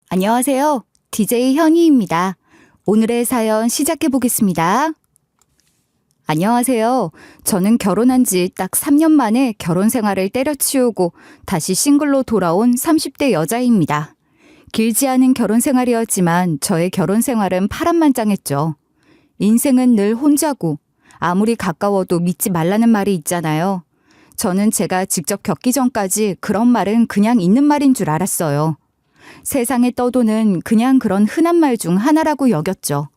안녕하세요. DJ 현희입니다. 오늘의 사연 시작해 보겠습니다. 안녕하세요. 저는 결혼한 지 딱 3년 만에 결혼 생활을 때려치우고 다시 싱글로 돌아온 30대 여자입니다. 길지 않은 결혼 생활이었지만 저의 결혼 생활은 파란만장했죠. 인생은 늘 혼자고 아무리 가까워도 믿지 말라는 말이 있잖아요. 저는 제가 직접 겪기 전까지 그런 말은 그냥 있는 말인 줄 알았어요. 세상에 떠도는 그냥 그런 흔한 말 중 하나라고 여겼죠.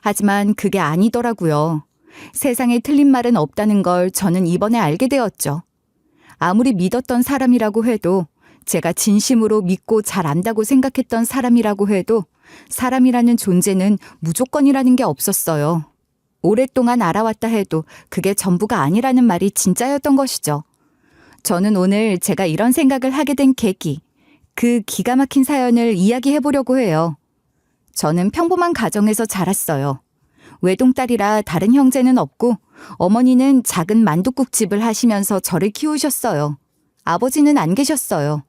하지만 그게 아니더라고요. 세상에 틀린 말은 없다는 걸 저는 이번에 알게 되었죠. 아무리 믿었던 사람이라고 해도, 제가 진심으로 믿고 잘 안다고 생각했던 사람이라고 해도 사람이라는 존재는 무조건이라는 게 없었어요. 오랫동안 알아왔다 해도 그게 전부가 아니라는 말이 진짜였던 것이죠. 저는 오늘 제가 이런 생각을 하게 된 계기, 그 기가 막힌 사연을 이야기해 보려고 해요. 저는 평범한 가정에서 자랐어요. 외동딸이라 다른 형제는 없고 어머니는 작은 만둣국집을 하시면서 저를 키우셨어요. 아버지는 안 계셨어요.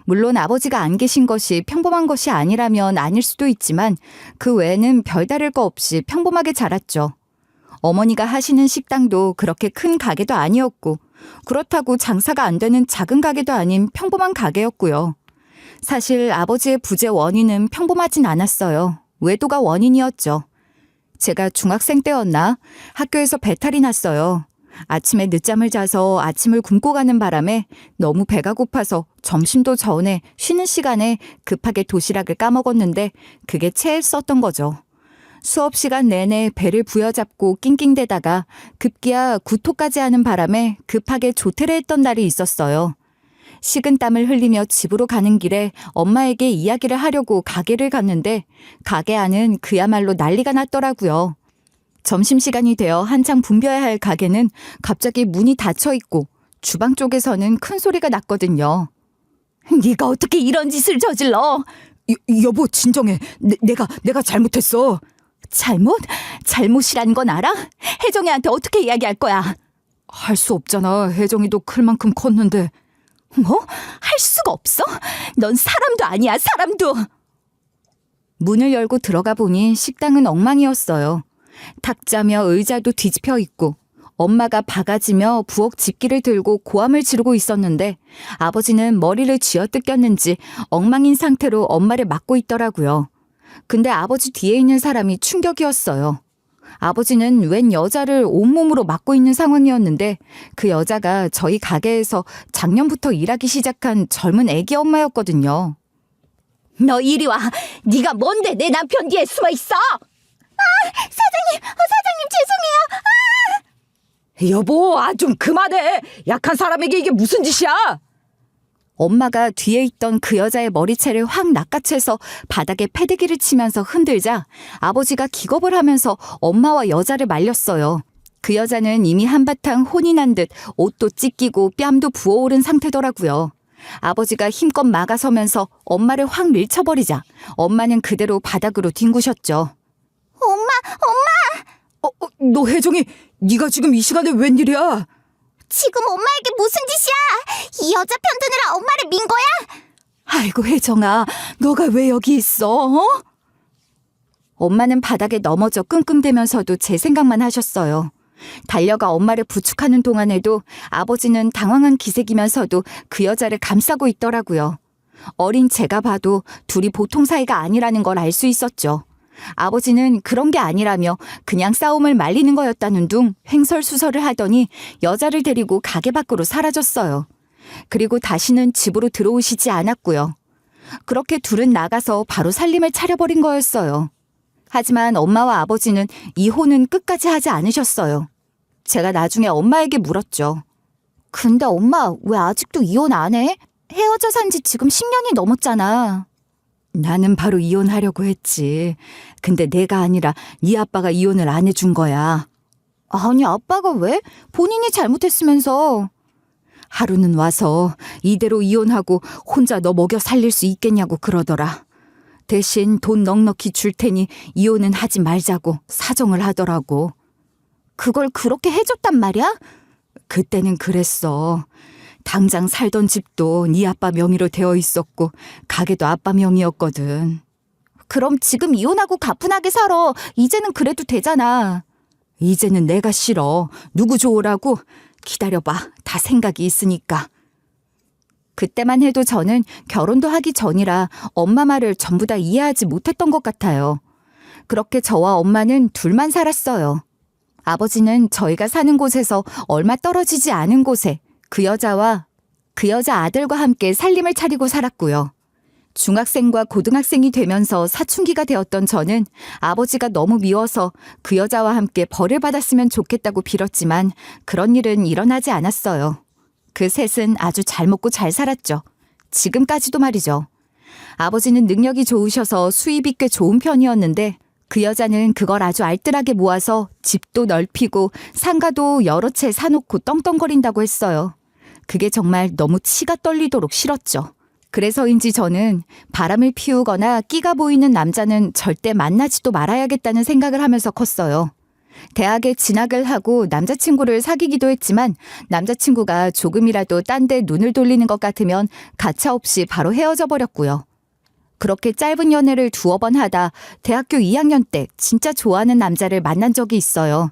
물론 아버지가 안 계신 것이 평범한 것이 아니라면 아닐 수도 있지만 그 외에는 별다를 거 없이 평범하게 자랐죠. 어머니가 하시는 식당도 그렇게 큰 가게도 아니었고 그렇다고 장사가 안 되는 작은 가게도 아닌 평범한 가게였고요. 사실 아버지의 부재 원인은 평범하진 않았어요. 외도가 원인이었죠. 제가 중학생 때였나? 학교에서 배탈이 났어요. 아침에 늦잠을 자서 아침을 굶고 가는 바람에 너무 배가 고파서 점심도 전에 쉬는 시간에 급하게 도시락을 까먹었는데 그게 체했었던 거죠. 수업 시간 내내 배를 부여잡고 낑낑대다가 급기야 구토까지 하는 바람에 급하게 조퇴를 했던 날이 있었어요. 식은 땀을 흘리며 집으로 가는 길에 엄마에게 이야기를 하려고 가게를 갔는데 가게 안은 그야말로 난리가 났더라고요. 점심시간이 되어 한창 붐벼야 할 가게는 갑자기 문이 닫혀 있고 주방 쪽에서는 큰 소리가 났거든요. 네가 어떻게 이런 짓을 저질러? 여보, 진정해. 내가 잘못했어. 잘못? 잘못이란 건 알아? 혜정이한테 어떻게 이야기할 거야? 할 수 없잖아. 혜정이도 클 만큼 컸는데. 뭐? 할 수가 없어? 넌 사람도 아니야, 사람도! 문을 열고 들어가 보니 식당은 엉망이었어요. 탁자며 의자도 뒤집혀 있고 엄마가 바가지며 부엌 집기를 들고 고함을 지르고 있었는데 아버지는 머리를 쥐어뜯겼는지 엉망인 상태로 엄마를 막고 있더라고요. 근데 아버지 뒤에 있는 사람이 충격이었어요. 아버지는 웬 여자를 온몸으로 막고 있는 상황이었는데 그 여자가 저희 가게에서 작년부터 일하기 시작한 젊은 애기 엄마였거든요. 너 이리 와. 네가 뭔데 내 남편 뒤에 숨어 있어? 사장님 죄송해요. 여보, 좀 그만해. 약한 사람에게 이게 무슨 짓이야? 엄마가 뒤에 있던 그 여자의 머리채를 확 낚아채서 바닥에 패대기를 치면서 흔들자 아버지가 기겁을 하면서 엄마와 여자를 말렸어요. 그 여자는 이미 한바탕 혼이 난 듯 옷도 찢기고 뺨도 부어오른 상태더라고요. 아버지가 힘껏 막아서면서 엄마를 확 밀쳐버리자 엄마는 그대로 바닥으로 뒹구셨죠. 너 혜정이, 네가 지금 이 시간에 웬일이야? 지금 엄마에게 무슨 짓이야? 이 여자 편드느라 엄마를 민 거야? 아이고 혜정아, 너가 왜 여기 있어? 어? 엄마는 바닥에 넘어져 끙끙대면서도 제 생각만 하셨어요. 달려가 엄마를 부축하는 동안에도 아버지는 당황한 기색이면서도 그 여자를 감싸고 있더라고요. 어린 제가 봐도 둘이 보통 사이가 아니라는 걸 알 수 있었죠. 아버지는 그런 게 아니라며 그냥 싸움을 말리는 거였다는 둥 횡설수설을 하더니 여자를 데리고 가게 밖으로 사라졌어요. 그리고 다시는 집으로 들어오시지 않았고요. 그렇게 둘은 나가서 바로 살림을 차려버린 거였어요. 하지만 엄마와 아버지는 이혼은 끝까지 하지 않으셨어요. 제가 나중에 엄마에게 물었죠. 근데 엄마 왜 아직도 이혼 안 해? 헤어져 산 지 지금 10년이 넘었잖아. 나는 바로 이혼하려고 했지. 근데 내가 아니라 네 아빠가 이혼을 안 해준 거야. 아니 아빠가 왜? 본인이 잘못했으면서. 하루는 와서 이대로 이혼하고 혼자 너 먹여 살릴 수 있겠냐고 그러더라. 대신 돈 넉넉히 줄 테니 이혼은 하지 말자고 사정을 하더라고. 그걸 그렇게 해줬단 말이야? 그때는 그랬어. 당장 살던 집도 네 아빠 명의로 되어 있었고 가게도 아빠 명의였거든. 그럼 지금 이혼하고 가뿐하게 살아. 이제는 그래도 되잖아. 이제는 내가 싫어. 누구 좋으라고? 기다려봐. 다 생각이 있으니까. 그때만 해도 저는 결혼도 하기 전이라 엄마 말을 전부 다 이해하지 못했던 것 같아요. 그렇게 저와 엄마는 둘만 살았어요. 아버지는 저희가 사는 곳에서 얼마 떨어지지 않은 곳에 그 여자와 그 여자 아들과 함께 살림을 차리고 살았고요. 중학생과 고등학생이 되면서 사춘기가 되었던 저는 아버지가 너무 미워서 그 여자와 함께 벌을 받았으면 좋겠다고 빌었지만 그런 일은 일어나지 않았어요. 그 셋은 아주 잘 먹고 잘 살았죠. 지금까지도 말이죠. 아버지는 능력이 좋으셔서 수입이 꽤 좋은 편이었는데 그 여자는 그걸 아주 알뜰하게 모아서 집도 넓히고 상가도 여러 채 사놓고 떵떵거린다고 했어요. 그게 정말 너무 치가 떨리도록 싫었죠. 그래서인지 저는 바람을 피우거나 끼가 보이는 남자는 절대 만나지도 말아야겠다는 생각을 하면서 컸어요. 대학에 진학을 하고 남자친구를 사귀기도 했지만 남자친구가 조금이라도 딴 데 눈을 돌리는 것 같으면 가차없이 바로 헤어져 버렸고요. 그렇게 짧은 연애를 두어 번 하다 대학교 2학년 때 진짜 좋아하는 남자를 만난 적이 있어요.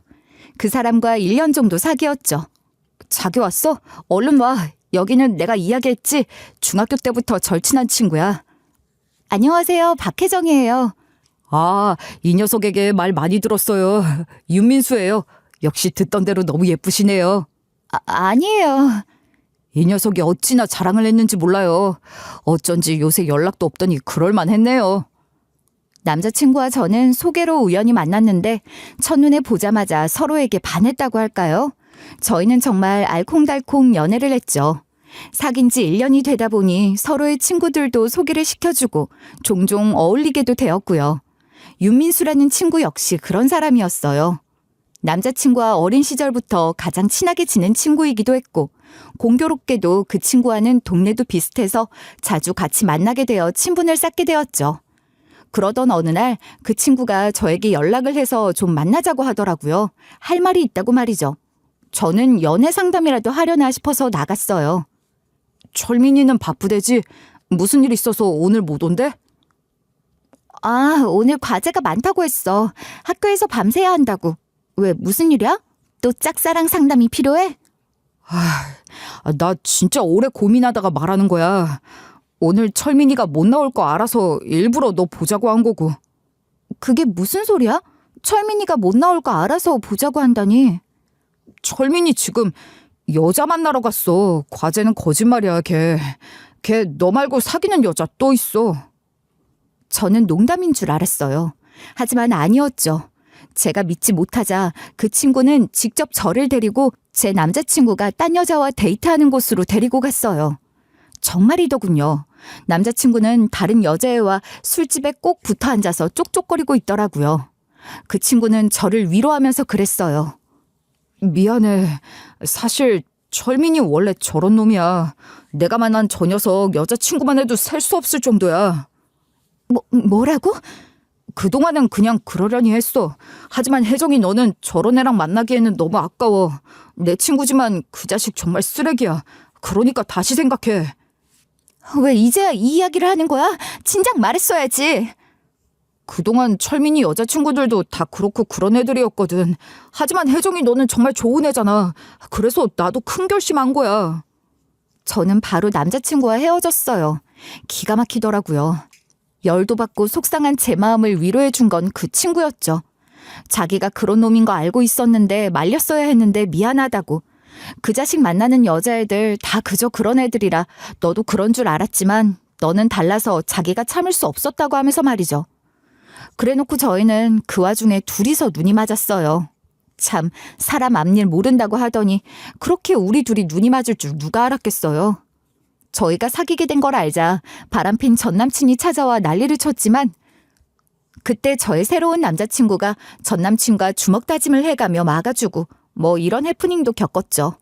그 사람과 1년 정도 사귀었죠. 자기 왔어? 얼른 와. 여기는 내가 이야기했지. 중학교 때부터 절친한 친구야. 안녕하세요. 박혜정이에요. 아, 이 녀석에게 말 많이 들었어요. 윤민수예요. 역시 듣던 대로 너무 예쁘시네요. 아니에요. 이 녀석이 어찌나 자랑을 했는지 몰라요. 어쩐지 요새 연락도 없더니 그럴만했네요. 남자친구와 저는 소개로 우연히 만났는데 첫눈에 보자마자 서로에게 반했다고 할까요? 저희는 정말 알콩달콩 연애를 했죠. 사귄 지 1년이 되다 보니 서로의 친구들도 소개를 시켜주고 종종 어울리게도 되었고요. 윤민수라는 친구 역시 그런 사람이었어요. 남자친구와 어린 시절부터 가장 친하게 지낸 친구이기도 했고 공교롭게도 그 친구와는 동네도 비슷해서 자주 같이 만나게 되어 친분을 쌓게 되었죠. 그러던 어느 날 그 친구가 저에게 연락을 해서 좀 만나자고 하더라고요. 할 말이 있다고 말이죠. 저는 연애 상담이라도 하려나 싶어서 나갔어요. 철민이는 바쁘대지. 무슨 일 있어서 오늘 못 온대? 아, 오늘 과제가 많다고 했어. 학교에서 밤새야 한다고. 왜, 무슨 일이야? 또 짝사랑 상담이 필요해? 나 진짜 오래 고민하다가 말하는 거야. 오늘 철민이가 못 나올 거 알아서 일부러 너 보자고 한 거고. 그게 무슨 소리야? 철민이가 못 나올 거 알아서 보자고 한다니. 철민이 지금 여자 만나러 갔어. 과제는 거짓말이야, 걔. 걔 너 말고 사귀는 여자 또 있어. 저는 농담인 줄 알았어요. 하지만 아니었죠. 제가 믿지 못하자 그 친구는 직접 저를 데리고 제 남자친구가 딴 여자와 데이트하는 곳으로 데리고 갔어요. 정말이더군요. 남자친구는 다른 여자애와 술집에 꼭 붙어 앉아서 쪽쪽거리고 있더라고요. 그 친구는 저를 위로하면서 그랬어요. 미안해. 사실 철민이 원래 저런 놈이야. 내가 만난 저 녀석 여자친구만 해도 셀 수 없을 정도야. 뭐라고? 그동안은 그냥 그러려니 했어. 하지만 혜정이 너는 저런 애랑 만나기에는 너무 아까워. 내 친구지만 그 자식 정말 쓰레기야. 그러니까 다시 생각해. 왜 이제야 이 이야기를 하는 거야? 진작 말했어야지. 그동안 철민이 여자친구들도 다 그렇고 그런 애들이었거든. 하지만 혜정이 너는 정말 좋은 애잖아. 그래서 나도 큰 결심한 거야. 저는 바로 남자친구와 헤어졌어요. 기가 막히더라고요. 열도 받고 속상한 제 마음을 위로해 준 건 그 친구였죠. 자기가 그런 놈인 거 알고 있었는데 말렸어야 했는데 미안하다고. 그 자식 만나는 여자애들 다 그저 그런 애들이라 너도 그런 줄 알았지만 너는 달라서 자기가 참을 수 없었다고 하면서 말이죠. 그래놓고 저희는 그 와중에 둘이서 눈이 맞았어요. 참, 사람 앞일 모른다고 하더니 그렇게 우리 둘이 눈이 맞을 줄 누가 알았겠어요. 저희가 사귀게 된 걸 알자 바람핀 전남친이 찾아와 난리를 쳤지만 그때 저의 새로운 남자친구가 전남친과 주먹 다짐을 해가며 막아주고 뭐 이런 해프닝도 겪었죠.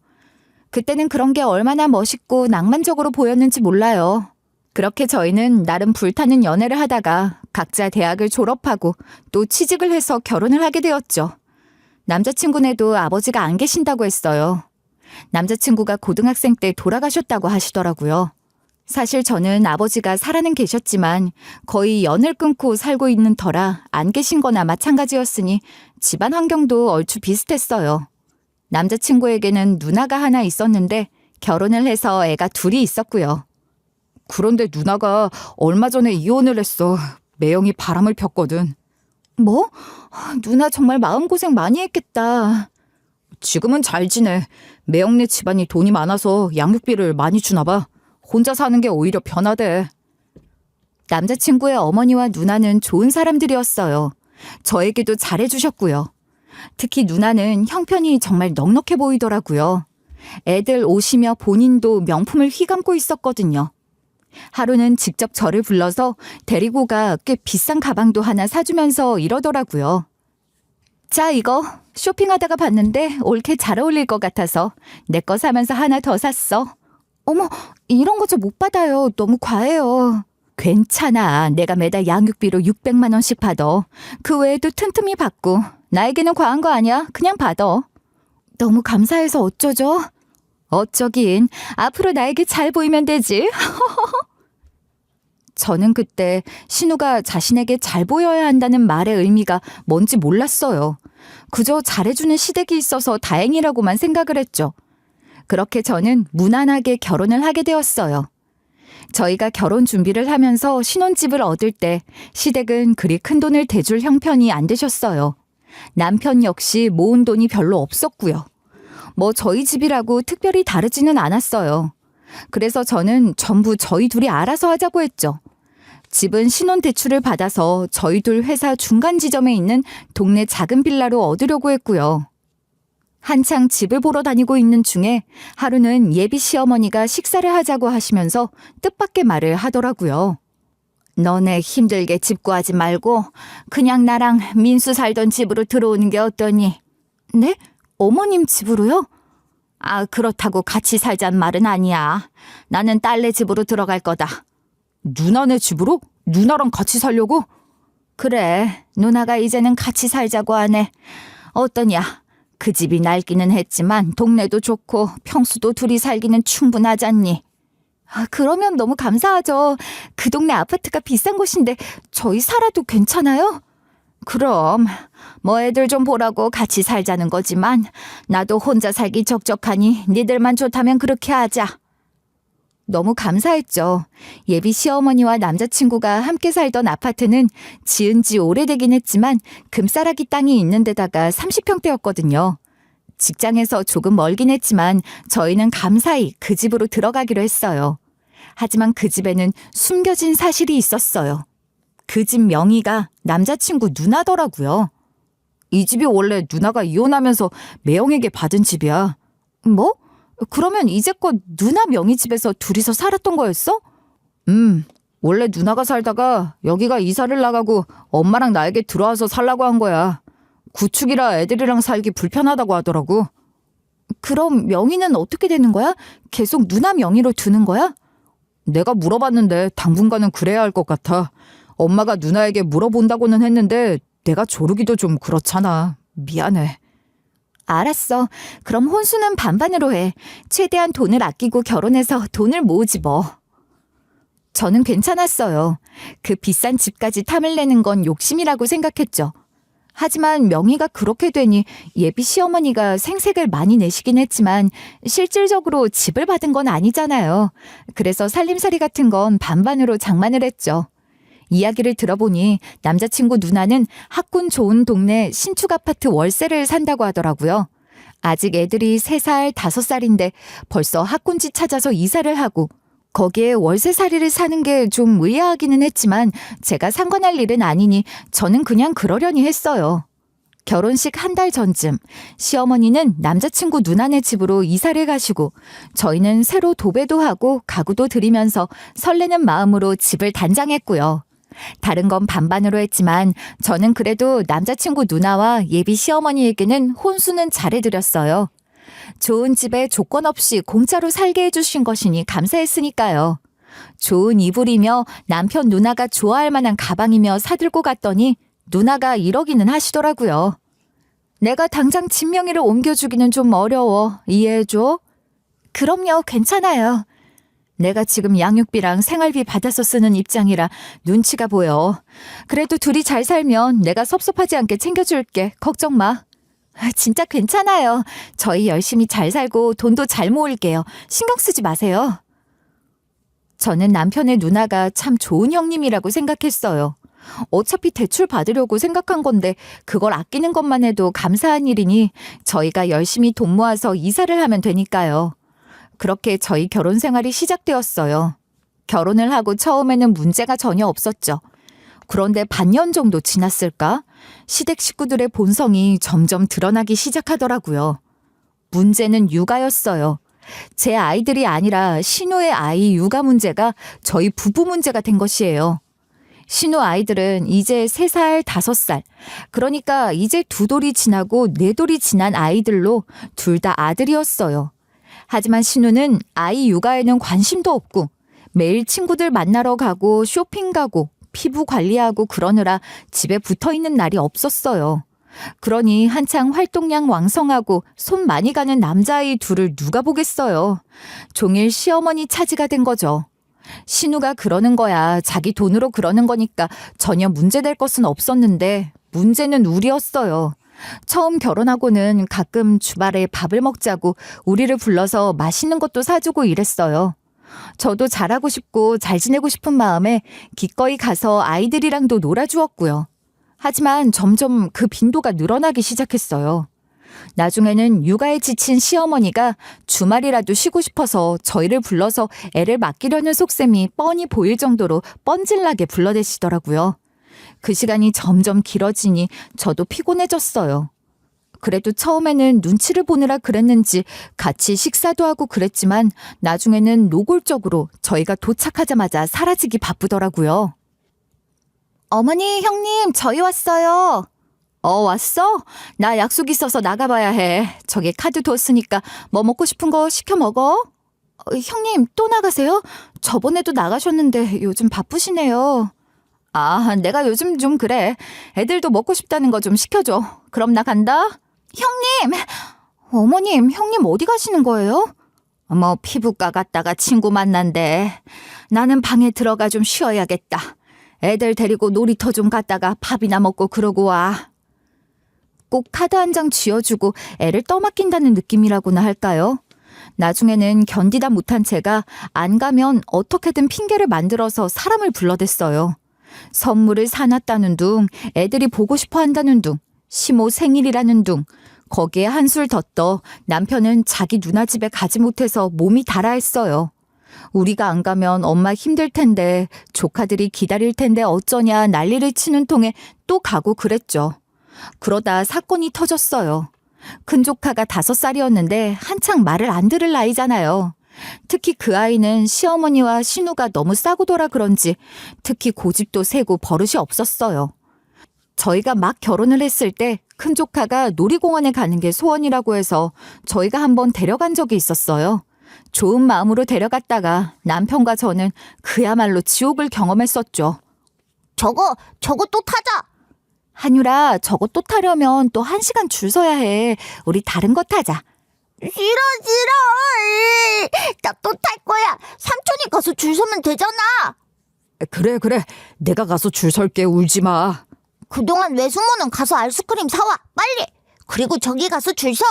그때는 그런 게 얼마나 멋있고 낭만적으로 보였는지 몰라요. 그렇게 저희는 나름 불타는 연애를 하다가 각자 대학을 졸업하고 또 취직을 해서 결혼을 하게 되었죠. 남자친구네도 아버지가 안 계신다고 했어요. 남자친구가 고등학생 때 돌아가셨다고 하시더라고요. 사실 저는 아버지가 살아는 계셨지만 거의 연을 끊고 살고 있는 터라 안 계신 거나 마찬가지였으니 집안 환경도 얼추 비슷했어요. 남자친구에게는 누나가 하나 있었는데 결혼을 해서 애가 둘이 있었고요. 그런데 누나가 얼마 전에 이혼을 했어. 매형이 바람을 폈거든. 뭐? 누나 정말 마음고생 많이 했겠다. 지금은 잘 지내. 매형네 집안이 돈이 많아서 양육비를 많이 주나 봐. 혼자 사는 게 오히려 편하대. 남자친구의 어머니와 누나는 좋은 사람들이었어요. 저에게도 잘해주셨고요. 특히 누나는 형편이 정말 넉넉해 보이더라고요. 애들 옷이며 본인도 명품을 휘감고 있었거든요. 하루는 직접 저를 불러서 데리고 가 꽤 비싼 가방도 하나 사주면서 이러더라고요. 자, 이거 쇼핑하다가 봤는데 올케 잘 어울릴 것 같아서 내 거 사면서 하나 더 샀어. 어머, 이런 거 저 못 받아요. 너무 과해요. 괜찮아. 내가 매달 양육비로 600만 원씩 받아. 그 외에도 틈틈이 받고. 나에게는 과한 거 아니야. 그냥 받아. 너무 감사해서 어쩌죠? 어쩌긴. 앞으로 나에게 잘 보이면 되지. 저는 그때 신우가 자신에게 잘 보여야 한다는 말의 의미가 뭔지 몰랐어요. 그저 잘해주는 시댁이 있어서 다행이라고만 생각을 했죠. 그렇게 저는 무난하게 결혼을 하게 되었어요. 저희가 결혼 준비를 하면서 신혼집을 얻을 때 시댁은 그리 큰 돈을 대줄 형편이 안 되셨어요. 남편 역시 모은 돈이 별로 없었고요. 뭐 저희 집이라고 특별히 다르지는 않았어요. 그래서 저는 전부 저희 둘이 알아서 하자고 했죠. 집은 신혼대출을 받아서 저희 둘 회사 중간 지점에 있는 동네 작은 빌라로 얻으려고 했고요. 한창 집을 보러 다니고 있는 중에 하루는 예비 시어머니가 식사를 하자고 하시면서 뜻밖의 말을 하더라고요. 너네 힘들게 집 구하지 말고 그냥 나랑 민수 살던 집으로 들어오는 게 어떠니? 네? 어머님 집으로요? 아, 그렇다고 같이 살잔 말은 아니야. 나는 딸네 집으로 들어갈 거다. 누나네 집으로? 누나랑 같이 살려고? 그래, 누나가 이제는 같이 살자고 하네. 어떠냐? 그 집이 낡기는 했지만 동네도 좋고 평수도 둘이 살기는 충분하잖니. 아, 그러면 너무 감사하죠. 그 동네 아파트가 비싼 곳인데 저희 살아도 괜찮아요? 그럼 뭐 애들 좀 보라고 같이 살자는 거지만 나도 혼자 살기 적적하니 니들만 좋다면 그렇게 하자. 너무 감사했죠. 예비 시어머니와 남자친구가 함께 살던 아파트는 지은 지 오래되긴 했지만 금싸라기 땅이 있는 데다가 30평대였거든요. 직장에서 조금 멀긴 했지만 저희는 감사히 그 집으로 들어가기로 했어요. 하지만 그 집에는 숨겨진 사실이 있었어요. 그 집 명의가 남자친구 누나더라고요. 이 집이 원래 누나가 이혼하면서 매형에게 받은 집이야. 뭐? 그러면 이제껏 누나 명의 집에서 둘이서 살았던 거였어? 원래 누나가 살다가 여기가 이사를 나가고 엄마랑 나에게 들어와서 살라고 한 거야. 구축이라 애들이랑 살기 불편하다고 하더라고. 그럼 명의는 어떻게 되는 거야? 계속 누나 명의로 두는 거야? 내가 물어봤는데 당분간은 그래야 할 것 같아. 엄마가 누나에게 물어본다고는 했는데 내가 조르기도 좀 그렇잖아. 미안해. 알았어. 그럼 혼수는 반반으로 해. 최대한 돈을 아끼고 결혼해서 돈을 모으지 뭐. 저는 괜찮았어요. 그 비싼 집까지 탐을 내는 건 욕심이라고 생각했죠. 하지만 명의가 그렇게 되니 예비 시어머니가 생색을 많이 내시긴 했지만 실질적으로 집을 받은 건 아니잖아요. 그래서 살림살이 같은 건 반반으로 장만을 했죠. 이야기를 들어보니 남자친구 누나는 학군 좋은 동네 신축 아파트 월세를 산다고 하더라고요. 아직 애들이 3살, 5살인데 벌써 학군지 찾아서 이사를 하고 거기에 월세살이를 사는 게 좀 의아하기는 했지만 제가 상관할 일은 아니니 저는 그냥 그러려니 했어요. 결혼식 한 달 전쯤 시어머니는 남자친구 누나네 집으로 이사를 가시고 저희는 새로 도배도 하고 가구도 들이면서 설레는 마음으로 집을 단장했고요. 다른 건 반반으로 했지만 저는 그래도 남자친구 누나와 예비 시어머니에게는 혼수는 잘해드렸어요. 좋은 집에 조건 없이 공짜로 살게 해주신 것이니 감사했으니까요. 좋은 이불이며 남편 누나가 좋아할 만한 가방이며 사들고 갔더니 누나가 이러기는 하시더라고요. 내가 당장 집 명의를 옮겨주기는 좀 어려워. 이해해줘? 그럼요, 괜찮아요. 내가 지금 양육비랑 생활비 받아서 쓰는 입장이라 눈치가 보여. 그래도 둘이 잘 살면 내가 섭섭하지 않게 챙겨줄게. 걱정 마. 진짜 괜찮아요. 저희 열심히 잘 살고 돈도 잘 모을게요. 신경 쓰지 마세요. 저는 남편의 누나가 참 좋은 형님이라고 생각했어요. 어차피 대출 받으려고 생각한 건데 그걸 아끼는 것만 해도 감사한 일이니 저희가 열심히 돈 모아서 이사를 하면 되니까요. 그렇게 저희 결혼 생활이 시작되었어요. 결혼을 하고 처음에는 문제가 전혀 없었죠. 그런데 반년 정도 지났을까? 시댁 식구들의 본성이 점점 드러나기 시작하더라고요. 문제는 육아였어요. 제 아이들이 아니라 신우의 아이 육아 문제가 저희 부부 문제가 된 것이에요. 신우 아이들은 이제 3살, 5살, 그러니까 이제 2돌이 지나고 4돌이 지난 아이들로 둘 다 아들이었어요. 하지만 신우는 아이 육아에는 관심도 없고 매일 친구들 만나러 가고 쇼핑 가고 피부 관리하고 그러느라 집에 붙어있는 날이 없었어요. 그러니 한창 활동량 왕성하고 손 많이 가는 남자아이 둘을 누가 보겠어요. 종일 시어머니 차지가 된 거죠. 신우가 그러는 거야 자기 돈으로 그러는 거니까 전혀 문제될 것은 없었는데 문제는 우리였어요. 처음 결혼하고는 가끔 주말에 밥을 먹자고 우리를 불러서 맛있는 것도 사주고 이랬어요. 저도 잘하고 싶고 잘 지내고 싶은 마음에 기꺼이 가서 아이들이랑도 놀아주었고요. 하지만 점점 그 빈도가 늘어나기 시작했어요. 나중에는 육아에 지친 시어머니가 주말이라도 쉬고 싶어서 저희를 불러서 애를 맡기려는 속셈이 뻔히 보일 정도로 뻔질나게 불러대시더라고요. 그 시간이 점점 길어지니 저도 피곤해졌어요. 그래도 처음에는 눈치를 보느라 그랬는지 같이 식사도 하고 그랬지만 나중에는 노골적으로 저희가 도착하자마자 사라지기 바쁘더라고요. 어머니, 형님, 저희 왔어요. 왔어? 나 약속 있어서 나가봐야 해. 저기 카드 뒀으니까 뭐 먹고 싶은 거 시켜 먹어. 형님, 또 나가세요? 저번에도 나가셨는데 요즘 바쁘시네요. 내가 요즘 좀 그래. 애들도 먹고 싶다는 거 좀 시켜줘. 그럼 나 간다. 형님! 어머님, 형님 어디 가시는 거예요? 피부과 갔다가 친구 만난대. 나는 방에 들어가 좀 쉬어야겠다. 애들 데리고 놀이터 좀 갔다가 밥이나 먹고 그러고 와. 꼭 카드 한 장 쥐어주고 애를 떠맡긴다는 느낌이라고나 할까요? 나중에는 견디다 못한 제가 안 가면 어떻게든 핑계를 만들어서 사람을 불러댔어요. 선물을 사놨다는 둥, 애들이 보고 싶어 한다는 둥, 시모 생일이라는 둥, 거기에 한술 더 떠 남편은 자기 누나 집에 가지 못해서 몸이 달아 했어요. 우리가 안 가면 엄마 힘들 텐데 조카들이 기다릴 텐데 어쩌냐 난리를 치는 통에 또 가고 그랬죠. 그러다 사건이 터졌어요. 큰 조카가 5살이었는데 한창 말을 안 들을 나이잖아요. 특히 그 아이는 시어머니와 신우가 너무 싸구더라 그런지 특히 고집도 세고 버릇이 없었어요. 저희가 막 결혼을 했을 때 큰 조카가 놀이공원에 가는 게 소원이라고 해서 저희가 한번 데려간 적이 있었어요. 좋은 마음으로 데려갔다가 남편과 저는 그야말로 지옥을 경험했었죠. 저거 또 타자. 한유라, 저거 또 타려면 또 1시간 줄 서야 해. 우리 다른 거 타자. 싫어. 나 또 탈 거야. 삼촌이 가서 줄 서면 되잖아. 그래. 내가 가서 줄 설게. 울지 마. 그동안 외숙모는 가서 아이스크림 사와. 빨리. 그리고 저기 가서 줄 서.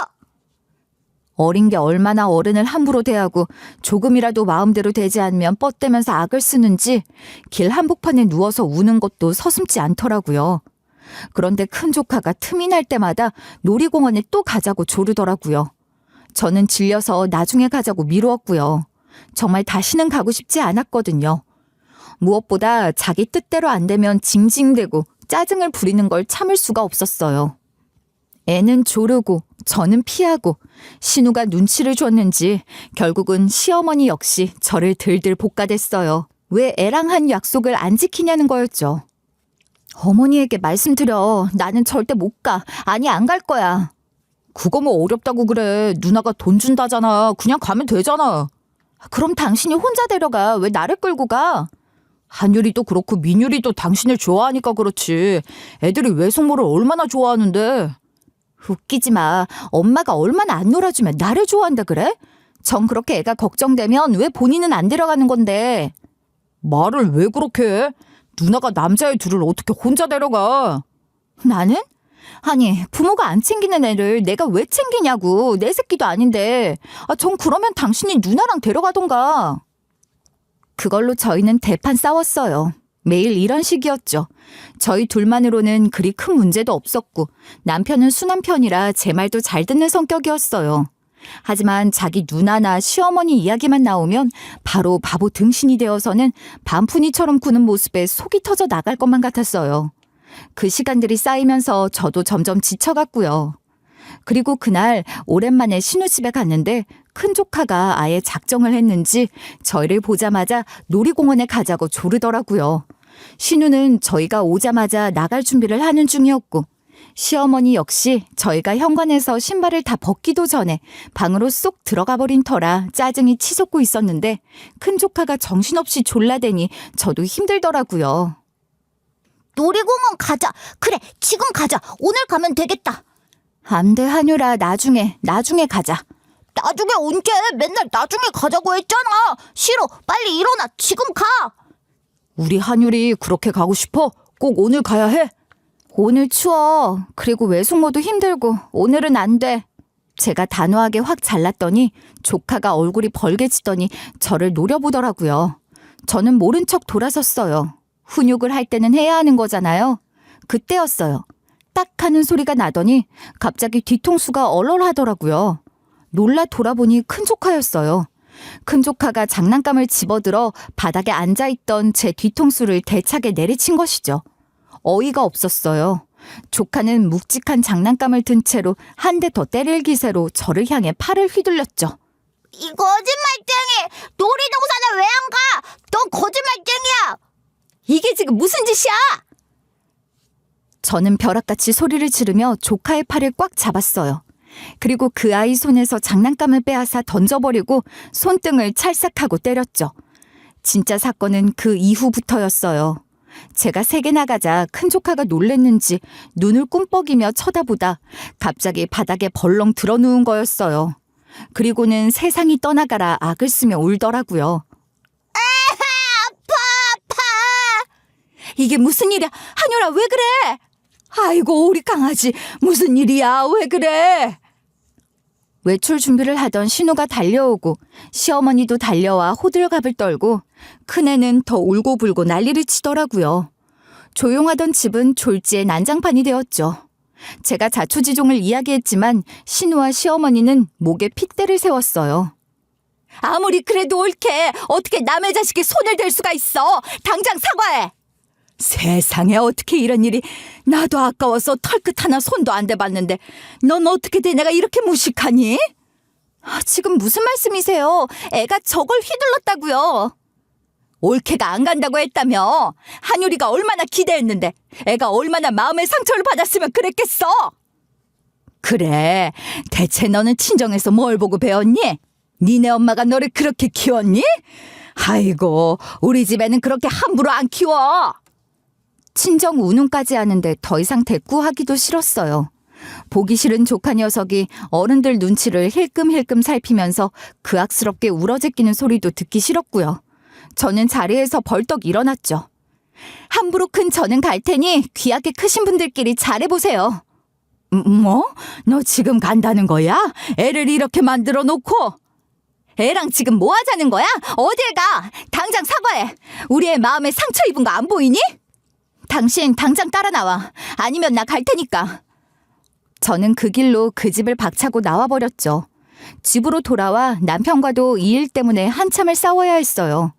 어린 게 얼마나 어른을 함부로 대하고 조금이라도 마음대로 되지 않으면 뻗대면서 악을 쓰는지 길 한복판에 누워서 우는 것도 서슴지 않더라고요. 그런데 큰 조카가 틈이 날 때마다 놀이공원에 또 가자고 조르더라고요. 저는 질려서 나중에 가자고 미루었고요. 정말 다시는 가고 싶지 않았거든요. 무엇보다 자기 뜻대로 안 되면 징징대고 짜증을 부리는 걸 참을 수가 없었어요. 애는 조르고 저는 피하고 신우가 눈치를 줬는지 결국은 시어머니 역시 저를 들들 볶아댔어요. 왜 애랑 한 약속을 안 지키냐는 거였죠. 어머니에게 말씀드려. 나는 절대 못 가. 아니, 안 갈 거야. 그거 뭐 어렵다고 그래. 누나가 돈 준다잖아. 그냥 가면 되잖아. 그럼 당신이 혼자 데려가. 왜 나를 끌고 가? 한유리도 그렇고 민유리도 당신을 좋아하니까 그렇지. 애들이 외숙모를 얼마나 좋아하는데. 웃기지 마. 엄마가 얼마나 안 놀아주면 나를 좋아한다 그래? 정 그렇게 애가 걱정되면 왜 본인은 안 데려가는 건데? 말을 왜 그렇게 해? 누나가 남자애 둘을 어떻게 혼자 데려가? 나는? 아니, 부모가 안 챙기는 애를 내가 왜 챙기냐고. 내 새끼도 아닌데. 정 그러면 당신이 누나랑 데려가던가. 그걸로 저희는 대판 싸웠어요. 매일 이런 식이었죠. 저희 둘만으로는 그리 큰 문제도 없었고 남편은 순한 편이라 제 말도 잘 듣는 성격이었어요. 하지만 자기 누나나 시어머니 이야기만 나오면 바로 바보 등신이 되어서는 반푼이처럼 구는 모습에 속이 터져 나갈 것만 같았어요. 그 시간들이 쌓이면서 저도 점점 지쳐갔고요. 그리고 그날 오랜만에 신우 집에 갔는데 큰 조카가 아예 작정을 했는지 저희를 보자마자 놀이공원에 가자고 조르더라고요. 신우는 저희가 오자마자 나갈 준비를 하는 중이었고 시어머니 역시 저희가 현관에서 신발을 다 벗기도 전에 방으로 쏙 들어가 버린 터라 짜증이 치솟고 있었는데 큰 조카가 정신없이 졸라대니 저도 힘들더라고요. 놀이공원 가자. 그래, 지금 가자. 오늘 가면 되겠다. 안 돼, 한유라. 나중에 가자. 나중에 언제? 맨날 나중에 가자고 했잖아. 싫어. 빨리 일어나. 지금 가. 우리 한율이 그렇게 가고 싶어? 꼭 오늘 가야 해? 오늘 추워. 그리고 외숙모도 힘들고 오늘은 안 돼. 제가 단호하게 확 잘랐더니 조카가 얼굴이 벌개지더니 저를 노려보더라고요. 저는 모른 척 돌아섰어요. 훈육을 할 때는 해야 하는 거잖아요. 그때였어요. 딱 하는 소리가 나더니 갑자기 뒤통수가 얼얼하더라고요. 놀라 돌아보니 큰 조카였어요. 큰 조카가 장난감을 집어들어 바닥에 앉아있던 제 뒤통수를 대차게 내리친 것이죠. 어이가 없었어요. 조카는 묵직한 장난감을 든 채로 한 대 더 때릴 기세로 저를 향해 팔을 휘둘렸죠. 이 거짓말쟁이! 놀이동산을 왜 안 가? 넌 거짓말쟁이야! 이게 지금 무슨 짓이야? 저는 벼락같이 소리를 지르며 조카의 팔을 꽉 잡았어요. 그리고 그 아이 손에서 장난감을 빼앗아 던져버리고 손등을 찰싹하고 때렸죠. 진짜 사건은 그 이후부터였어요. 제가 세게 나가자 큰 조카가 놀랬는지 눈을 꿈뻑이며 쳐다보다 갑자기 바닥에 벌렁 드러누운 거였어요. 그리고는 세상이 떠나가라 악을 쓰며 울더라고요. 아파! 이게 무슨 일이야? 한유라 왜 그래? 아이고 우리 강아지 무슨 일이야? 왜 그래? 외출 준비를 하던 신우가 달려오고 시어머니도 달려와 호들갑을 떨고 큰애는 더 울고불고 난리를 치더라고요. 조용하던 집은 졸지에 난장판이 되었죠. 제가 자초지종을 이야기했지만 신우와 시어머니는 목에 핏대를 세웠어요. 아무리 그래도 옳게 어떻게 남의 자식에 손을 댈 수가 있어. 당장 사과해. 세상에 어떻게 이런 일이. 나도 아까워서 털끝 하나 손도 안 대봤는데 넌 어떻게 돼 내가 이렇게 무식하니? 지금 무슨 말씀이세요? 애가 저걸 휘둘렀다고요. 올케가 안 간다고 했다며. 한유리가 얼마나 기대했는데 애가 얼마나 마음의 상처를 받았으면 그랬겠어. 그래 대체 너는 친정에서 뭘 보고 배웠니? 니네 엄마가 너를 그렇게 키웠니? 아이고 우리 집에는 그렇게 함부로 안 키워. 친정 운운까지 하는데 더 이상 대꾸하기도 싫었어요. 보기 싫은 조카 녀석이 어른들 눈치를 힐끔힐끔 살피면서 그악스럽게 울어제끼는 소리도 듣기 싫었고요. 저는 자리에서 벌떡 일어났죠. 함부로 큰 저는 갈 테니 귀하게 크신 분들끼리 잘해보세요. 뭐? 너 지금 간다는 거야? 애를 이렇게 만들어 놓고? 애랑 지금 뭐 하자는 거야? 어딜 가? 당장 사과해. 우리 애 마음에 상처 입은 거 안 보이니? 당신 당장 따라 나와. 아니면 나 갈 테니까. 저는 그 길로 그 집을 박차고 나와버렸죠. 집으로 돌아와 남편과도 이 일 때문에 한참을 싸워야 했어요.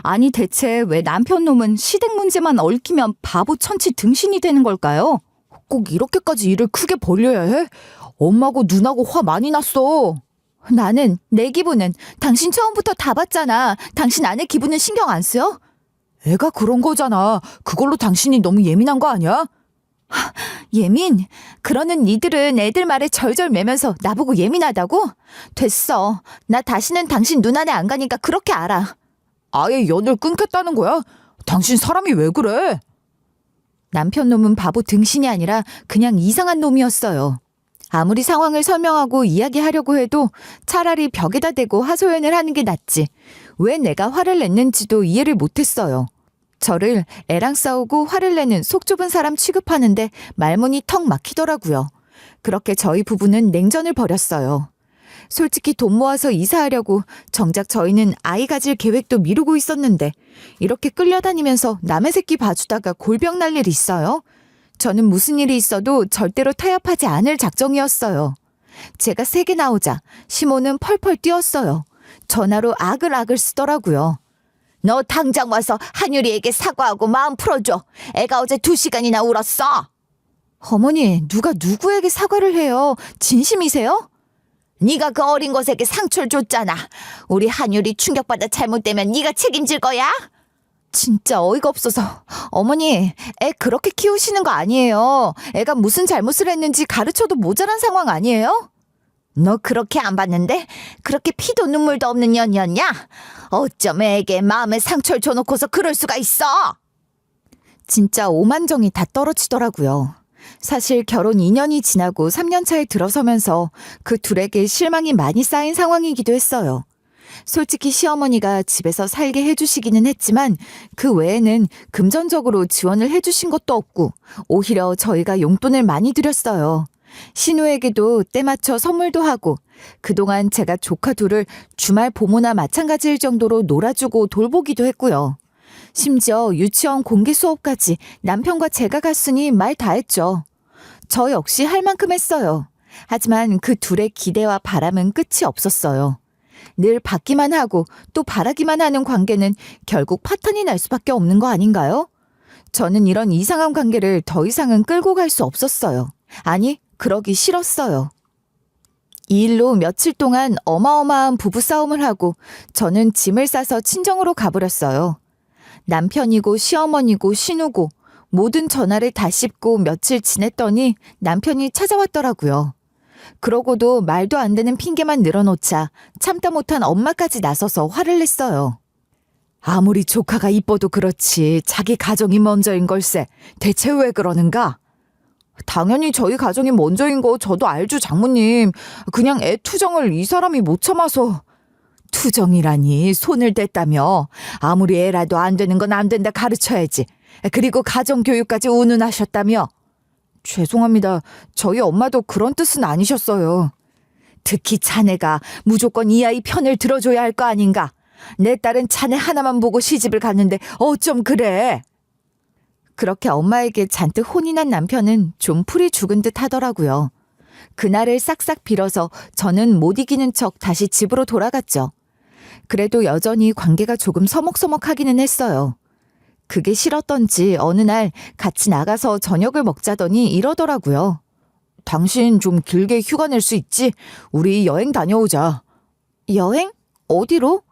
아니 대체 왜 남편 놈은 시댁 문제만 얽히면 바보 천치 등신이 되는 걸까요? 꼭 이렇게까지 일을 크게 벌려야 해? 엄마고 누나고 화 많이 났어. 나는 내 기분은 당신 처음부터 다 봤잖아. 당신 아내 기분은 신경 안 써? 애가 그런 거잖아. 그걸로 당신이 너무 예민한 거 아니야? 예민? 그러는 니들은 애들 말에 절절 매면서 나보고 예민하다고? 됐어. 나 다시는 당신 눈안에 안 가니까 그렇게 알아. 아예 연을 끊겠다는 거야? 당신 사람이 왜 그래? 남편 놈은 바보 등신이 아니라 그냥 이상한 놈이었어요. 아무리 상황을 설명하고 이야기하려고 해도 차라리 벽에다 대고 하소연을 하는 게 낫지. 왜 내가 화를 냈는지도 이해를 못했어요. 저를 애랑 싸우고 화를 내는 속 좁은 사람 취급하는데 말문이 턱 막히더라고요. 그렇게 저희 부부는 냉전을 벌였어요. 솔직히 돈 모아서 이사하려고 정작 저희는 아이 가질 계획도 미루고 있었는데 이렇게 끌려다니면서 남의 새끼 봐주다가 골병 날 일 있어요? 저는 무슨 일이 있어도 절대로 타협하지 않을 작정이었어요. 제가 세게 나오자 시모는 펄펄 뛰었어요. 전화로 아글아글 쓰더라고요. 너 당장 와서 한유리에게 사과하고 마음 풀어줘. 애가 어제 2시간이나 울었어. 어머니, 누가 누구에게 사과를 해요? 진심이세요? 네가 그 어린 것에게 상처를 줬잖아. 우리 한유리 충격받아 잘못되면 네가 책임질 거야? 진짜 어이가 없어서. 어머니, 애 그렇게 키우시는 거 아니에요. 애가 무슨 잘못을 했는지 가르쳐도 모자란 상황 아니에요? 너 그렇게 안 봤는데? 그렇게 피도 눈물도 없는 년이었냐? 어쩜 애에게 마음에 상처를 줘놓고서 그럴 수가 있어? 진짜 오만정이 다 떨어지더라고요. 사실 결혼 2년이 지나고 3년 차에 들어서면서 그 둘에게 실망이 많이 쌓인 상황이기도 했어요. 솔직히 시어머니가 집에서 살게 해주시기는 했지만 그 외에는 금전적으로 지원을 해주신 것도 없고 오히려 저희가 용돈을 많이 드렸어요. 신우에게도 때맞춰 선물도 하고 그동안 제가 조카 둘을 주말 보모나 마찬가지일 정도로 놀아주고 돌보기도 했고요. 심지어 유치원 공개 수업까지 남편과 제가 갔으니 말 다 했죠. 저 역시 할 만큼 했어요. 하지만 그 둘의 기대와 바람은 끝이 없었어요. 늘 받기만 하고 또 바라기만 하는 관계는 결국 파탄이 날 수밖에 없는 거 아닌가요? 저는 이런 이상한 관계를 더 이상은 끌고 갈 수 없었어요. 아니, 그러기 싫었어요. 이 일로 며칠 동안 어마어마한 부부싸움을 하고 저는 짐을 싸서 친정으로 가버렸어요. 남편이고 시어머니고 신우고 모든 전화를 다 씹고 며칠 지냈더니 남편이 찾아왔더라고요. 그러고도 말도 안 되는 핑계만 늘어놓자 참다 못한 엄마까지 나서서 화를 냈어요. 아무리 조카가 이뻐도 그렇지 자기 가정이 먼저인 걸세. 대체 왜 그러는가? 당연히 저희 가정이 먼저인 거 저도 알죠, 장모님. 그냥 애 투정을 이 사람이 못 참아서. 투정이라니 손을 댔다며. 아무리 애라도 안 되는 건 안 된다 가르쳐야지. 그리고 가정교육까지 운운하셨다며. 죄송합니다. 저희 엄마도 그런 뜻은 아니셨어요. 특히 자네가 무조건 이 아이 편을 들어줘야 할 거 아닌가. 내 딸은 자네 하나만 보고 시집을 갔는데 어쩜 그래. 그렇게 엄마에게 잔뜩 혼이 난 남편은 좀 풀이 죽은 듯 하더라고요. 그날을 싹싹 빌어서 저는 못 이기는 척 다시 집으로 돌아갔죠. 그래도 여전히 관계가 조금 서먹서먹하기는 했어요. 그게 싫었던지 어느 날 같이 나가서 저녁을 먹자더니 이러더라고요. 당신 좀 길게 휴가 낼 수 있지? 우리 여행 다녀오자. 여행? 어디로?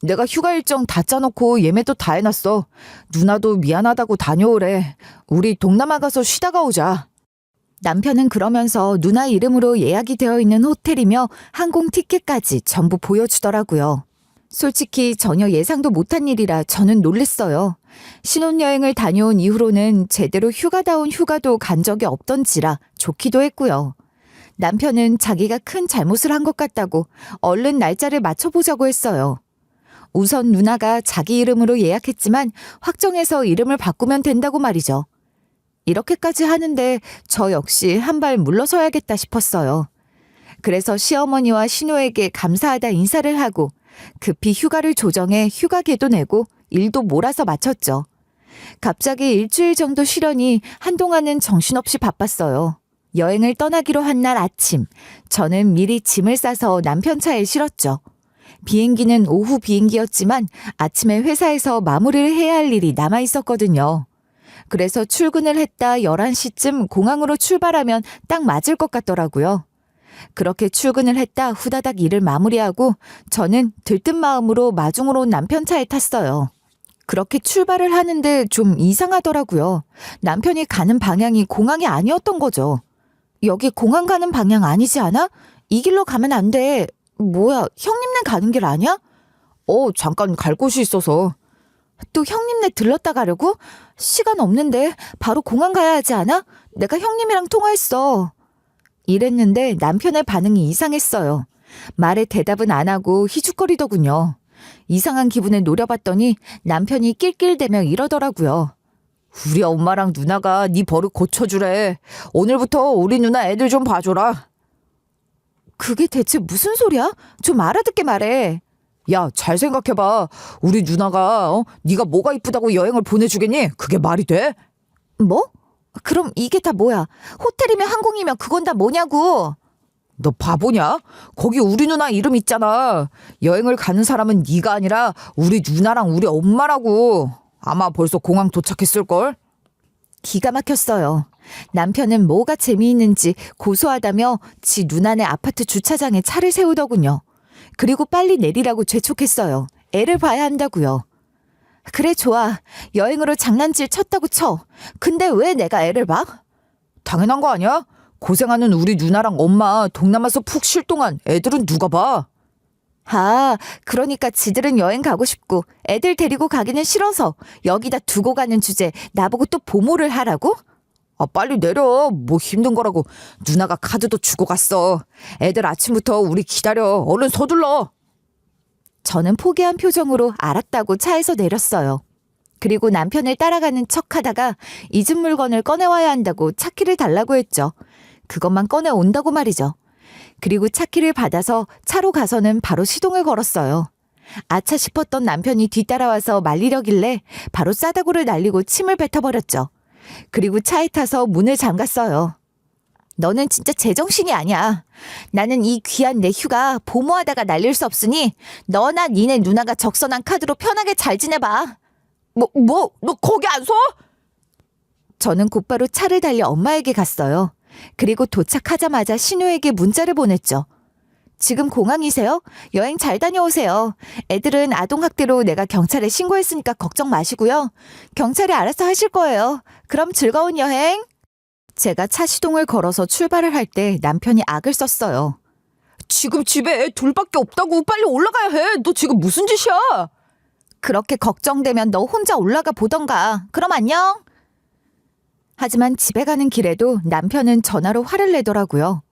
내가 휴가 일정 다 짜놓고 예매도 다 해놨어. 누나도 미안하다고 다녀오래. 우리 동남아 가서 쉬다가 오자. 남편은 그러면서 누나 이름으로 예약이 되어 있는 호텔이며 항공 티켓까지 전부 보여주더라고요. 솔직히 전혀 예상도 못한 일이라 저는 놀랬어요. 신혼여행을 다녀온 이후로는 제대로 휴가다운 휴가도 간 적이 없던지라 좋기도 했고요. 남편은 자기가 큰 잘못을 한 것 같다고 얼른 날짜를 맞춰보자고 했어요. 우선 누나가 자기 이름으로 예약했지만 확정해서 이름을 바꾸면 된다고 말이죠. 이렇게까지 하는데 저 역시 한 발 물러서야겠다 싶었어요. 그래서 시어머니와 신우에게 감사하다 인사를 하고 급히 휴가를 조정해 휴가계도 내고 일도 몰아서 마쳤죠. 갑자기 일주일 정도 쉬려니 한동안은 정신없이 바빴어요. 여행을 떠나기로 한 날 아침, 저는 미리 짐을 싸서 남편 차에 실었죠. 비행기는 오후 비행기였지만 아침에 회사에서 마무리를 해야 할 일이 남아 있었거든요. 그래서 출근을 했다 11시쯤 공항으로 출발하면 딱 맞을 것 같더라고요. 그렇게 출근을 했다 후다닥 일을 마무리하고 저는 들뜬 마음으로 마중으로 온 남편 차에 탔어요. 그렇게 출발을 하는데 좀 이상하더라고요. 남편이 가는 방향이 공항이 아니었던 거죠. 여기 공항 가는 방향 아니지 않아? 이 길로 가면 안 돼. 뭐야, 형님네 가는 길 아니야? 잠깐 갈 곳이 있어서. 또 형님네 들렀다 가려고? 시간 없는데 바로 공항 가야 하지 않아? 내가 형님이랑 통화했어. 이랬는데 남편의 반응이 이상했어요. 말에 대답은 안 하고 희죽거리더군요. 이상한 기분에 노려봤더니 남편이 낄낄대며 이러더라고요. 우리 엄마랑 누나가 네 버릇 고쳐주래. 오늘부터 우리 누나 애들 좀 봐줘라. 그게 대체 무슨 소리야? 좀 알아듣게 말해. 야, 잘 생각해봐. 우리 누나가 네가 뭐가 이쁘다고 여행을 보내주겠니? 그게 말이 돼? 뭐? 그럼 이게 다 뭐야? 호텔이면 항공이면 그건 다 뭐냐고. 너 바보냐? 거기 우리 누나 이름 있잖아. 여행을 가는 사람은 네가 아니라 우리 누나랑 우리 엄마라고. 아마 벌써 공항 도착했을걸? 기가 막혔어요. 남편은 뭐가 재미있는지 고소하다며 지 누나네 아파트 주차장에 차를 세우더군요. 그리고 빨리 내리라고 재촉했어요. 애를 봐야 한다고요. 그래 좋아. 여행으로 장난질 쳤다고 쳐. 근데 왜 내가 애를 봐? 당연한 거 아니야? 고생하는 우리 누나랑 엄마 동남아서 푹 쉴 동안 애들은 누가 봐? 아, 그러니까 지들은 여행 가고 싶고 애들 데리고 가기는 싫어서 여기다 두고 가는 주제 나보고 또 보모를 하라고? 아, 빨리 내려. 뭐 힘든 거라고. 누나가 카드도 주고 갔어. 애들 아침부터 우리 기다려. 얼른 서둘러. 저는 포기한 표정으로 알았다고 차에서 내렸어요. 그리고 남편을 따라가는 척하다가 잊은 물건을 꺼내와야 한다고 차키를 달라고 했죠. 그것만 꺼내온다고 말이죠. 그리고 차키를 받아서 차로 가서는 바로 시동을 걸었어요. 아차 싶었던 남편이 뒤따라와서 말리려길래 바로 싸다구를 날리고 침을 뱉어버렸죠. 그리고 차에 타서 문을 잠갔어요. 너는 진짜 제정신이 아니야. 나는 이 귀한 내 휴가 보모하다가 날릴 수 없으니 너나 니네 누나가 적선한 카드로 편하게 잘 지내봐. 너 거기 안 서? 저는 곧바로 차를 달려 엄마에게 갔어요. 그리고 도착하자마자 신우에게 문자를 보냈죠. 지금 공항이세요? 여행 잘 다녀오세요. 애들은 아동학대로 내가 경찰에 신고했으니까 걱정 마시고요. 경찰이 알아서 하실 거예요. 그럼 즐거운 여행. 제가 차 시동을 걸어서 출발을 할 때 남편이 악을 썼어요. 지금 집에 애 둘밖에 없다고. 빨리 올라가야 해. 너 지금 무슨 짓이야? 그렇게 걱정되면 너 혼자 올라가 보던가. 그럼 안녕. 하지만 집에 가는 길에도 남편은 전화로 화를 내더라고요.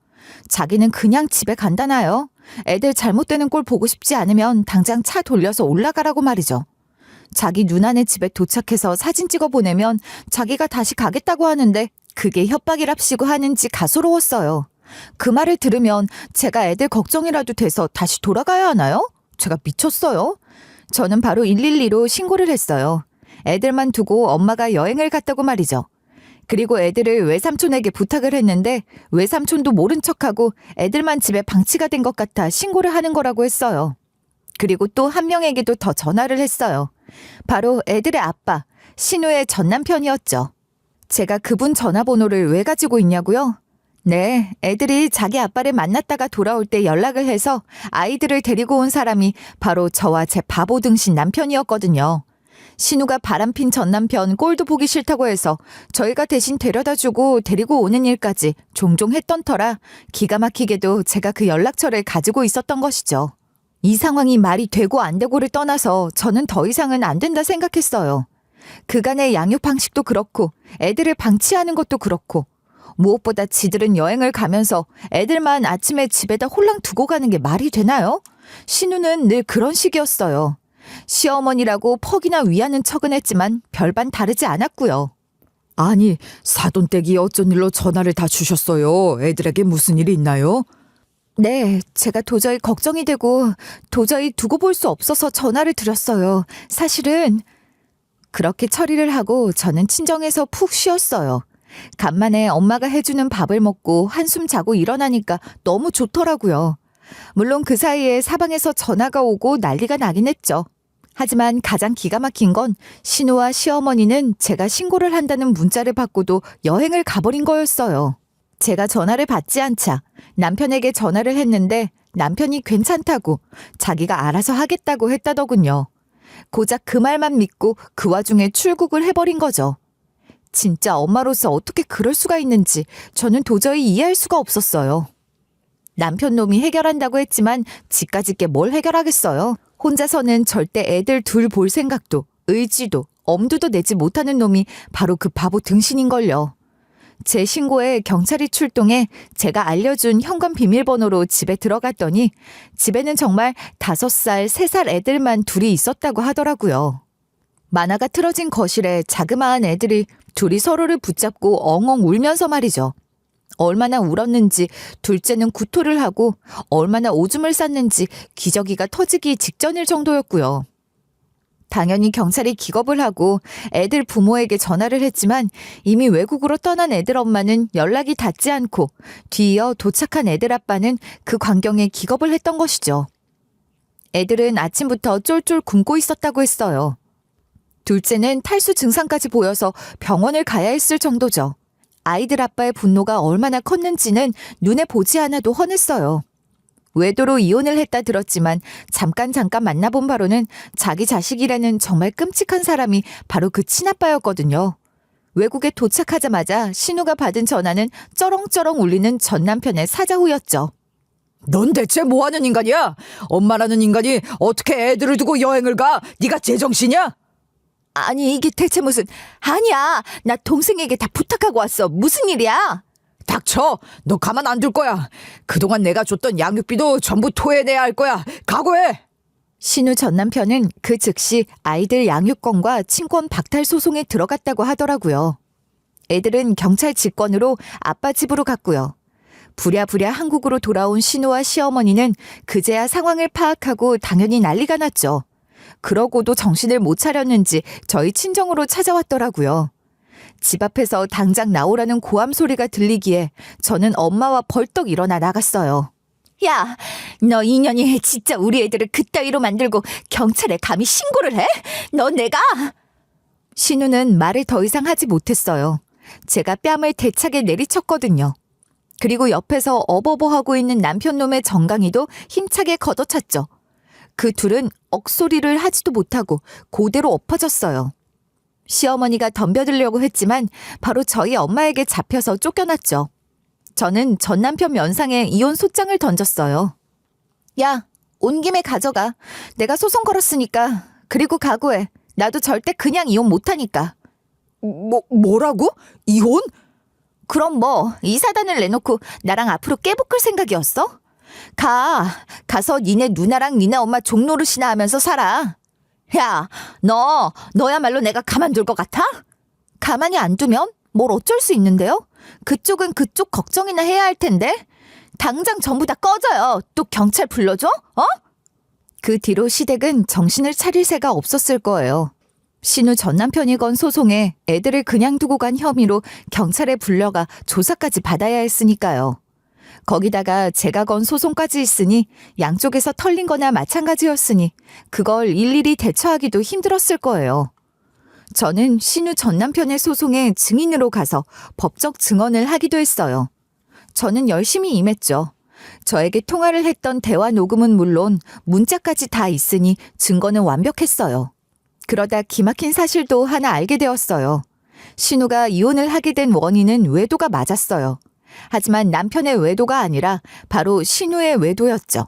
자기는 그냥 집에 간다나요. 애들 잘못되는 꼴 보고 싶지 않으면 당장 차 돌려서 올라가라고 말이죠. 자기 누나네 집에 도착해서 사진 찍어 보내면 자기가 다시 가겠다고 하는데 그게 협박이랍시고 하는지 가소로웠어요. 그 말을 들으면 제가 애들 걱정이라도 돼서 다시 돌아가야 하나요? 제가 미쳤어요. 저는 바로 112로 신고를 했어요. 애들만 두고 엄마가 여행을 갔다고 말이죠. 그리고 애들을 외삼촌에게 부탁을 했는데 외삼촌도 모른 척하고 애들만 집에 방치가 된 것 같아 신고를 하는 거라고 했어요. 그리고 또 한 명에게도 더 전화를 했어요. 바로 애들의 아빠, 신우의 전 남편이었죠. 제가 그분 전화번호를 왜 가지고 있냐고요? 네, 애들이 자기 아빠를 만났다가 돌아올 때 연락을 해서 아이들을 데리고 온 사람이 바로 저와 제 바보 등신 남편이었거든요. 신우가 바람핀 전 남편 꼴도 보기 싫다고 해서 저희가 대신 데려다주고 데리고 오는 일까지 종종 했던 터라 기가 막히게도 제가 그 연락처를 가지고 있었던 것이죠. 이 상황이 말이 되고 안 되고를 떠나서 저는 더 이상은 안 된다 생각했어요. 그간의 양육 방식도 그렇고 애들을 방치하는 것도 그렇고 무엇보다 지들은 여행을 가면서 애들만 아침에 집에다 홀랑 두고 가는 게 말이 되나요? 신우는 늘 그런 식이었어요. 시어머니라고 퍽이나 위하는 척은 했지만 별반 다르지 않았고요. 아니, 사돈댁이 어쩐 일로 전화를 다 주셨어요. 애들에게 무슨 일이 있나요? 네, 제가 도저히 걱정이 되고 도저히 두고 볼 수 없어서 전화를 드렸어요. 사실은 그렇게 처리를 하고 저는 친정에서 푹 쉬었어요. 간만에 엄마가 해주는 밥을 먹고 한숨 자고 일어나니까 너무 좋더라고요. 물론 그 사이에 사방에서 전화가 오고 난리가 나긴 했죠. 하지만 가장 기가 막힌 건 신우와 시어머니는 제가 신고를 한다는 문자를 받고도 여행을 가버린 거였어요. 제가 전화를 받지 않자 남편에게 전화를 했는데 남편이 괜찮다고 자기가 알아서 하겠다고 했다더군요. 고작 그 말만 믿고 그 와중에 출국을 해버린 거죠. 진짜 엄마로서 어떻게 그럴 수가 있는지 저는 도저히 이해할 수가 없었어요. 남편 놈이 해결한다고 했지만 지까짓 게 뭘 해결하겠어요. 혼자서는 절대 애들 둘 볼 생각도 의지도 엄두도 내지 못하는 놈이 바로 그 바보 등신인걸요. 제 신고에 경찰이 출동해 제가 알려준 현관 비밀번호로 집에 들어갔더니 집에는 정말 5살, 3살 애들만 둘이 있었다고 하더라고요. 만화가 틀어진 거실에 자그마한 애들이 둘이 서로를 붙잡고 엉엉 울면서 말이죠. 얼마나 울었는지 둘째는 구토를 하고 얼마나 오줌을 쌌는지 기저귀가 터지기 직전일 정도였고요. 당연히 경찰이 기겁을 하고 애들 부모에게 전화를 했지만 이미 외국으로 떠난 애들 엄마는 연락이 닿지 않고 뒤이어 도착한 애들 아빠는 그 광경에 기겁을 했던 것이죠. 애들은 아침부터 쫄쫄 굶고 있었다고 했어요. 둘째는 탈수 증상까지 보여서 병원을 가야 했을 정도죠. 아이들 아빠의 분노가 얼마나 컸는지는 눈에 보지 않아도 훤했어요. 외도로 이혼을 했다 들었지만 잠깐 만나본 바로는 자기 자식이라는 정말 끔찍한 사람이 바로 그 친아빠였거든요. 외국에 도착하자마자 신우가 받은 전화는 쩌렁쩌렁 울리는 전 남편의 사자후였죠. 넌 대체 뭐하는 인간이야? 엄마라는 인간이 어떻게 애들을 두고 여행을 가? 네가 제정신이야? 아니 이게 대체 무슨... 아니야, 나 동생에게 다 부탁하고 왔어. 무슨 일이야? 닥쳐! 너 가만 안 둘 거야. 그동안 내가 줬던 양육비도 전부 토해내야 할 거야. 각오해! 신우 전 남편은 그 즉시 아이들 양육권과 친권 박탈 소송에 들어갔다고 하더라고요. 애들은 경찰 직권으로 아빠 집으로 갔고요. 부랴부랴 한국으로 돌아온 신우와 시어머니는 그제야 상황을 파악하고 당연히 난리가 났죠. 그러고도 정신을 못 차렸는지 저희 친정으로 찾아왔더라고요. 집 앞에서 당장 나오라는 고함 소리가 들리기에 저는 엄마와 벌떡 일어나 나갔어요. 야, 너 이년이 진짜 우리 애들을 그따위로 만들고 경찰에 감히 신고를 해? 너 내가... 신우는 말을 더 이상 하지 못했어요. 제가 뺨을 대차게 내리쳤거든요. 그리고 옆에서 어버버하고 있는 남편놈의 정강이도 힘차게 걷어찼죠. 그 둘은 억소리를 하지도 못하고 그대로 엎어졌어요. 시어머니가 덤벼들려고 했지만 바로 저희 엄마에게 잡혀서 쫓겨났죠. 저는 전 남편 면상에 이혼 소장을 던졌어요. 야, 온 김에 가져가. 내가 소송 걸었으니까. 그리고 각오해. 나도 절대 그냥 이혼 못하니까. 뭐라고? 이혼? 그럼 뭐 이사단을 내놓고 나랑 앞으로 깨볶을 생각이었어? 가서 니네 누나랑 니네 엄마 종노릇이나 하면서 살아. 야, 너야말로 내가 가만둘 것 같아? 가만히 안 두면 뭘 어쩔 수 있는데요? 그쪽은 그쪽 걱정이나 해야 할 텐데. 당장 전부 다 꺼져요. 또 경찰 불러줘? 그 뒤로 시댁은 정신을 차릴 새가 없었을 거예요. 신우 전 남편이 건 소송에 애들을 그냥 두고 간 혐의로 경찰에 불려가 조사까지 받아야 했으니까요. 거기다가 제가 건 소송까지 있으니 양쪽에서 털린 거나 마찬가지였으니 그걸 일일이 대처하기도 힘들었을 거예요. 저는 신우 전 남편의 소송에 증인으로 가서 법적 증언을 하기도 했어요. 저는 열심히 임했죠. 저에게 통화를 했던 대화 녹음은 물론 문자까지 다 있으니 증거는 완벽했어요. 그러다 기막힌 사실도 하나 알게 되었어요. 신우가 이혼을 하게 된 원인은 외도가 맞았어요. 하지만 남편의 외도가 아니라 바로 신우의 외도였죠.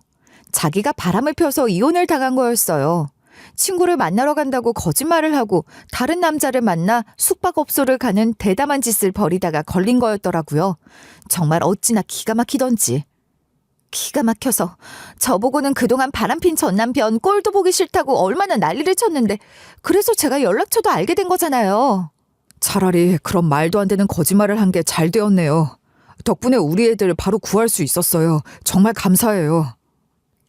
자기가 바람을 펴서 이혼을 당한 거였어요. 친구를 만나러 간다고 거짓말을 하고 다른 남자를 만나 숙박업소를 가는 대담한 짓을 벌이다가 걸린 거였더라고요. 정말 어찌나 기가 막히던지. 기가 막혀서 저보고는 그동안 바람핀 전 남편 꼴도 보기 싫다고 얼마나 난리를 쳤는데 그래서 제가 연락처도 알게 된 거잖아요. 차라리 그런 말도 안 되는 거짓말을 한 게 잘 되었네요. 덕분에 우리 애들 바로 구할 수 있었어요. 정말 감사해요.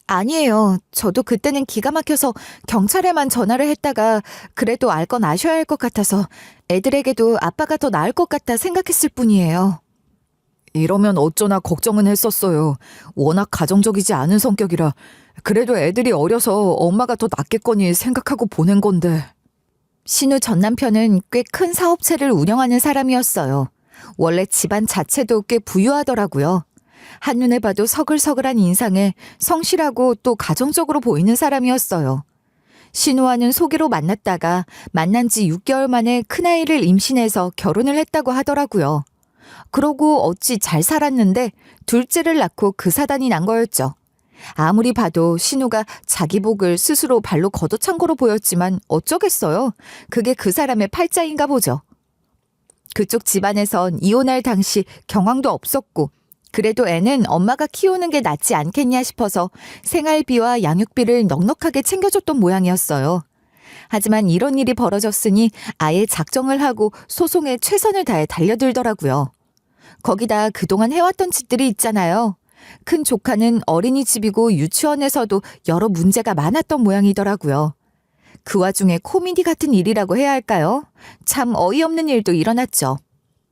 아니에요. 저도 그때는 기가 막혀서 경찰에만 전화를 했다가 그래도 알 건 아셔야 할 것 같아서 애들에게도 아빠가 더 나을 것 같다 생각했을 뿐이에요. 이러면 어쩌나 걱정은 했었어요. 워낙 가정적이지 않은 성격이라. 그래도 애들이 어려서 엄마가 더 낫겠거니 생각하고 보낸 건데. 신우 전 남편은 꽤 큰 사업체를 운영하는 사람이었어요. 원래 집안 자체도 꽤 부유하더라고요. 한눈에 봐도 서글서글한 인상에 성실하고 또 가정적으로 보이는 사람이었어요. 신우와는 소개로 만났다가 만난 지 6개월 만에 큰아이를 임신해서 결혼을 했다고 하더라고요. 그러고 어찌 잘 살았는데 둘째를 낳고 그 사단이 난 거였죠. 아무리 봐도 신우가 자기 복을 스스로 발로 걷어찬 거로 보였지만 어쩌겠어요. 그게 그 사람의 팔자인가 보죠. 그쪽 집안에선 이혼할 당시 경황도 없었고 그래도 애는 엄마가 키우는 게 낫지 않겠냐 싶어서 생활비와 양육비를 넉넉하게 챙겨줬던 모양이었어요. 하지만 이런 일이 벌어졌으니 아예 작정을 하고 소송에 최선을 다해 달려들더라고요. 거기다 그동안 해왔던 짓들이 있잖아요. 큰 조카는 어린이집이고 유치원에서도 여러 문제가 많았던 모양이더라고요. 그 와중에 코미디 같은 일이라고 해야 할까요? 참 어이없는 일도 일어났죠.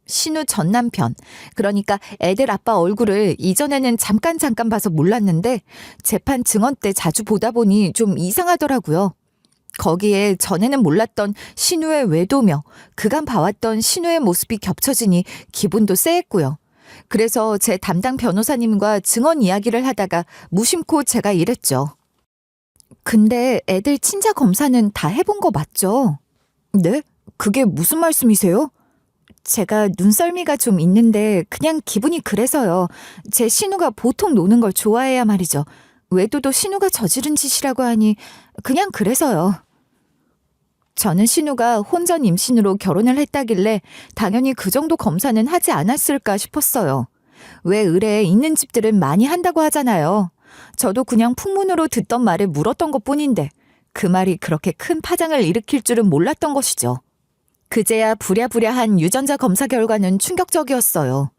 신우 전 남편, 그러니까 애들 아빠 얼굴을 이전에는 잠깐 봐서 몰랐는데 재판 증언 때 자주 보다 보니 좀 이상하더라고요. 거기에 전에는 몰랐던 신우의 외도며 그간 봐왔던 신우의 모습이 겹쳐지니 기분도 쎄했고요. 그래서 제 담당 변호사님과 증언 이야기를 하다가 무심코 제가 이랬죠. 근데 애들 친자 검사는 다 해본 거 맞죠? 네? 그게 무슨 말씀이세요? 제가 눈썰미가 좀 있는데 그냥 기분이 그래서요. 제 신우가 보통 노는 걸 좋아해야 말이죠. 외도도 신우가 저지른 짓이라고 하니 그냥 그래서요. 저는 신우가 혼전 임신으로 결혼을 했다길래 당연히 그 정도 검사는 하지 않았을까 싶었어요. 왜 의뢰에 있는 집들은 많이 한다고 하잖아요. 저도 그냥 풍문으로 듣던 말을 물었던 것뿐인데 그 말이 그렇게 큰 파장을 일으킬 줄은 몰랐던 것이죠. 그제야 부랴부랴한 유전자 검사 결과는 충격적이었어요.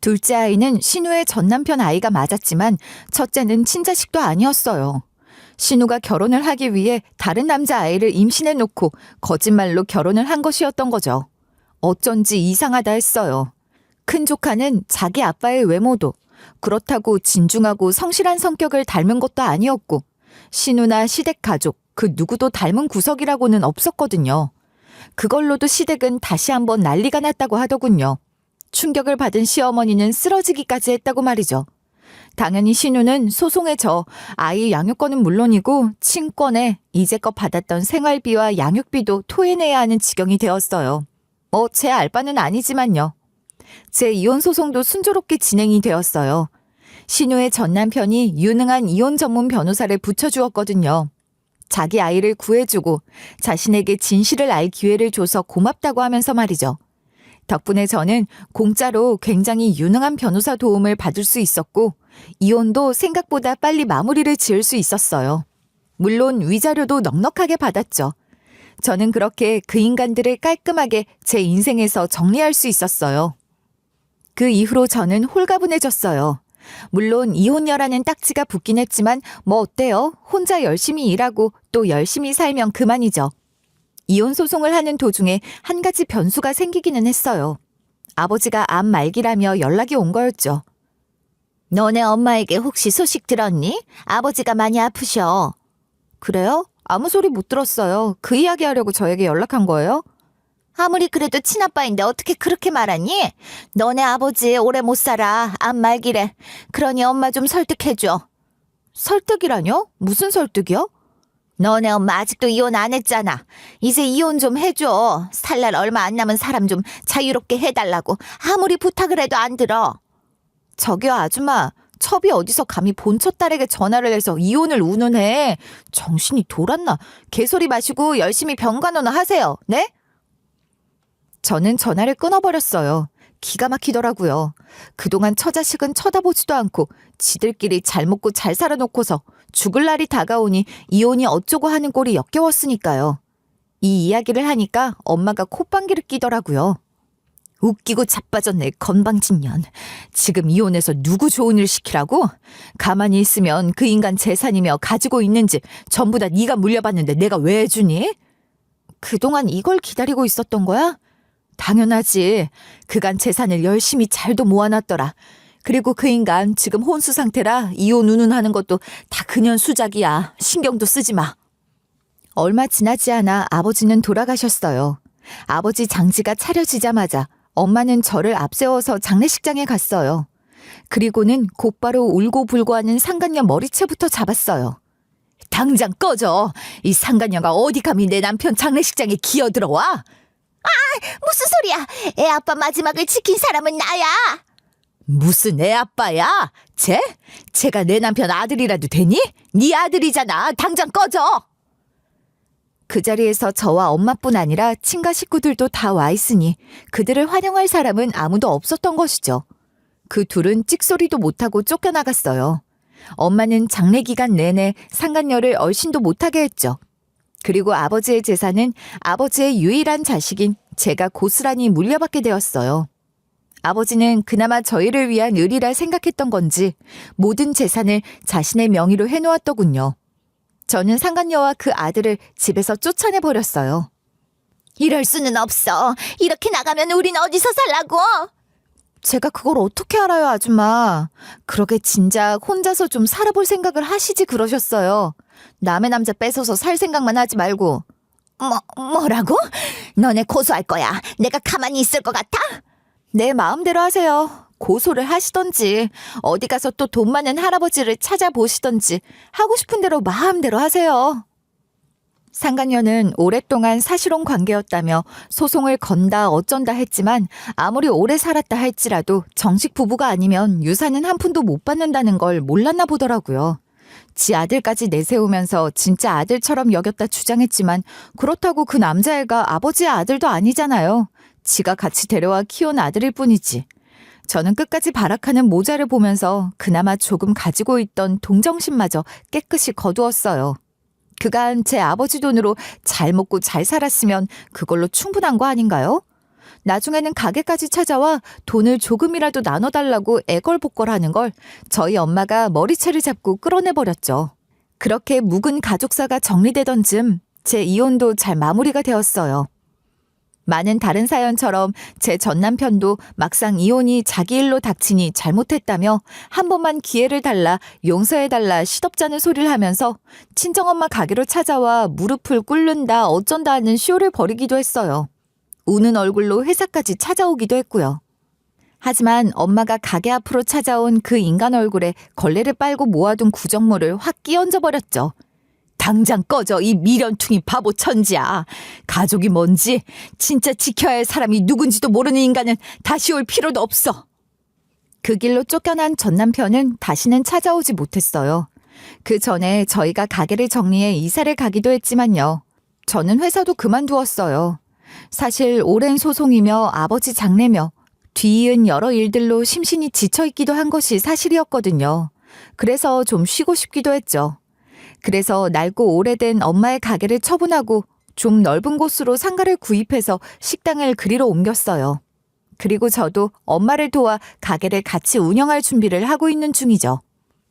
둘째 아이는 신우의 전 남편 아이가 맞았지만 첫째는 친자식도 아니었어요. 신우가 결혼을 하기 위해 다른 남자 아이를 임신해 놓고 거짓말로 결혼을 한 것이었던 거죠. 어쩐지 이상하다 했어요. 큰 조카는 자기 아빠의 외모도 그렇다고 진중하고 성실한 성격을 닮은 것도 아니었고 신우나 시댁 가족 그 누구도 닮은 구석이라고는 없었거든요. 그걸로도 시댁은 다시 한번 난리가 났다고 하더군요. 충격을 받은 시어머니는 쓰러지기까지 했다고 말이죠. 당연히 신우는 소송에 져 아이 양육권은 물론이고 친권에 이제껏 받았던 생활비와 양육비도 토해내야 하는 지경이 되었어요. 제 알바는 아니지만요. 제 이혼 소송도 순조롭게 진행이 되었어요. 신우의 전 남편이 유능한 이혼 전문 변호사를 붙여주었거든요. 자기 아이를 구해주고 자신에게 진실을 알 기회를 줘서 고맙다고 하면서 말이죠. 덕분에 저는 공짜로 굉장히 유능한 변호사 도움을 받을 수 있었고 이혼도 생각보다 빨리 마무리를 지을 수 있었어요. 물론 위자료도 넉넉하게 받았죠. 저는 그렇게 그 인간들을 깔끔하게 제 인생에서 정리할 수 있었어요. 그 이후로 저는 홀가분해졌어요. 물론 이혼녀라는 딱지가 붙긴 했지만 뭐 어때요? 혼자 열심히 일하고 또 열심히 살면 그만이죠. 이혼 소송을 하는 도중에 한 가지 변수가 생기기는 했어요. 아버지가 암 말기라며 연락이 온 거였죠. 너네 엄마에게 혹시 소식 들었니? 아버지가 많이 아프셔. 그래요? 아무 소리 못 들었어요. 그 이야기 하려고 저에게 연락한 거예요? 아무리 그래도 친아빠인데 어떻게 그렇게 말하니? 너네 아버지 오래 못 살아. 암 말기래. 그러니 엄마 좀 설득해줘. 설득이라뇨? 무슨 설득이요? 너네 엄마 아직도 이혼 안 했잖아. 이제 이혼 좀 해줘. 살 날 얼마 안 남은 사람 좀 자유롭게 해달라고. 아무리 부탁을 해도 안 들어. 저기요 아줌마, 첩이 어디서 감히 본처 딸에게 전화를 해서 이혼을 운운해. 정신이 돌았나? 개소리 마시고 열심히 병간호나 하세요. 네? 저는 전화를 끊어버렸어요. 기가 막히더라고요. 그동안 처자식은 쳐다보지도 않고 지들끼리 잘 먹고 잘 살아놓고서 죽을 날이 다가오니 이혼이 어쩌고 하는 꼴이 역겨웠으니까요. 이 이야기를 하니까 엄마가 콧방귀를 끼더라고요. 웃기고 자빠졌네 건방진년. 지금 이혼해서 누구 좋은 일 시키라고? 가만히 있으면 그 인간 재산이며 가지고 있는 집 전부 다 네가 물려받는데 내가 왜 해주니? 그동안 이걸 기다리고 있었던 거야? 당연하지. 그간 재산을 열심히 잘도 모아놨더라. 그리고 그 인간 지금 혼수 상태라 이혼 운운하는 것도 다 그년 수작이야. 신경도 쓰지 마. 얼마 지나지 않아 아버지는 돌아가셨어요. 아버지 장지가 차려지자마자 엄마는 저를 앞세워서 장례식장에 갔어요. 그리고는 곧바로 울고불고 하는 상간녀 머리채부터 잡았어요. 당장 꺼져. 이 상간녀가 어디 감히 내 남편 장례식장에 기어들어와? 무슨 소리야? 애 아빠 마지막을 지킨 사람은 나야. 무슨 애 아빠야? 쟤가 내 남편 아들이라도 되니? 네 아들이잖아. 당장 꺼져. 그 자리에서 저와 엄마뿐 아니라 친가 식구들도 다 와 있으니 그들을 환영할 사람은 아무도 없었던 것이죠. 그 둘은 찍소리도 못하고 쫓겨나갔어요. 엄마는 장례 기간 내내 상간녀를 얼씬도 못하게 했죠. 그리고 아버지의 재산은 아버지의 유일한 자식인 제가 고스란히 물려받게 되었어요. 아버지는 그나마 저희를 위한 의리라 생각했던 건지 모든 재산을 자신의 명의로 해놓았더군요. 저는 상간녀와 그 아들을 집에서 쫓아내버렸어요. 이럴 수는 없어. 이렇게 나가면 우린 어디서 살라고? 제가 그걸 어떻게 알아요, 아줌마. 그러게 진작 혼자서 좀 살아볼 생각을 하시지 그러셨어요. 남의 남자 뺏어서 살 생각만 하지 말고. 뭐라고? 너네 고소할 거야. 내가 가만히 있을 것 같아? 내 마음대로 하세요. 고소를 하시던지 어디 가서 또 돈 많은 할아버지를 찾아보시던지 하고 싶은 대로 마음대로 하세요. 상간녀는 오랫동안 사실혼 관계였다며 소송을 건다 어쩐다 했지만 아무리 오래 살았다 할지라도 정식 부부가 아니면 유산은 한 푼도 못 받는다는 걸 몰랐나 보더라고요. 지 아들까지 내세우면서 진짜 아들처럼 여겼다 주장했지만 그렇다고 그 남자애가 아버지의 아들도 아니잖아요. 지가 같이 데려와 키운 아들일 뿐이지. 저는 끝까지 발악하는 모자를 보면서 그나마 조금 가지고 있던 동정심마저 깨끗이 거두었어요. 그간 제 아버지 돈으로 잘 먹고 잘 살았으면 그걸로 충분한 거 아닌가요? 나중에는 가게까지 찾아와 돈을 조금이라도 나눠달라고 애걸복걸하는 걸 저희 엄마가 머리채를 잡고 끌어내버렸죠. 그렇게 묵은 가족사가 정리되던 즈음 제 이혼도 잘 마무리가 되었어요. 많은 다른 사연처럼 제 전남편도 막상 이혼이 자기 일로 닥치니 잘못했다며 한 번만 기회를 달라 용서해달라 시덥잖은 소리를 하면서 친정엄마 가게로 찾아와 무릎을 꿇는다 어쩐다 하는 쇼를 벌이기도 했어요. 우는 얼굴로 회사까지 찾아오기도 했고요. 하지만 엄마가 가게 앞으로 찾아온 그 인간 얼굴에 걸레를 빨고 모아둔 구정모를 확 끼얹어 버렸죠. 당장 꺼져 이 미련퉁이 바보 천지야. 가족이 뭔지 진짜 지켜야 할 사람이 누군지도 모르는 인간은 다시 올 필요도 없어. 그 길로 쫓겨난 전 남편은 다시는 찾아오지 못했어요. 그 전에 저희가 가게를 정리해 이사를 가기도 했지만요. 저는 회사도 그만두었어요. 사실 오랜 소송이며 아버지 장례며 뒤이은 여러 일들로 심신이 지쳐있기도 한 것이 사실이었거든요. 그래서 좀 쉬고 싶기도 했죠. 그래서 낡고 오래된 엄마의 가게를 처분하고 좀 넓은 곳으로 상가를 구입해서 식당을 그리로 옮겼어요. 그리고 저도 엄마를 도와 가게를 같이 운영할 준비를 하고 있는 중이죠.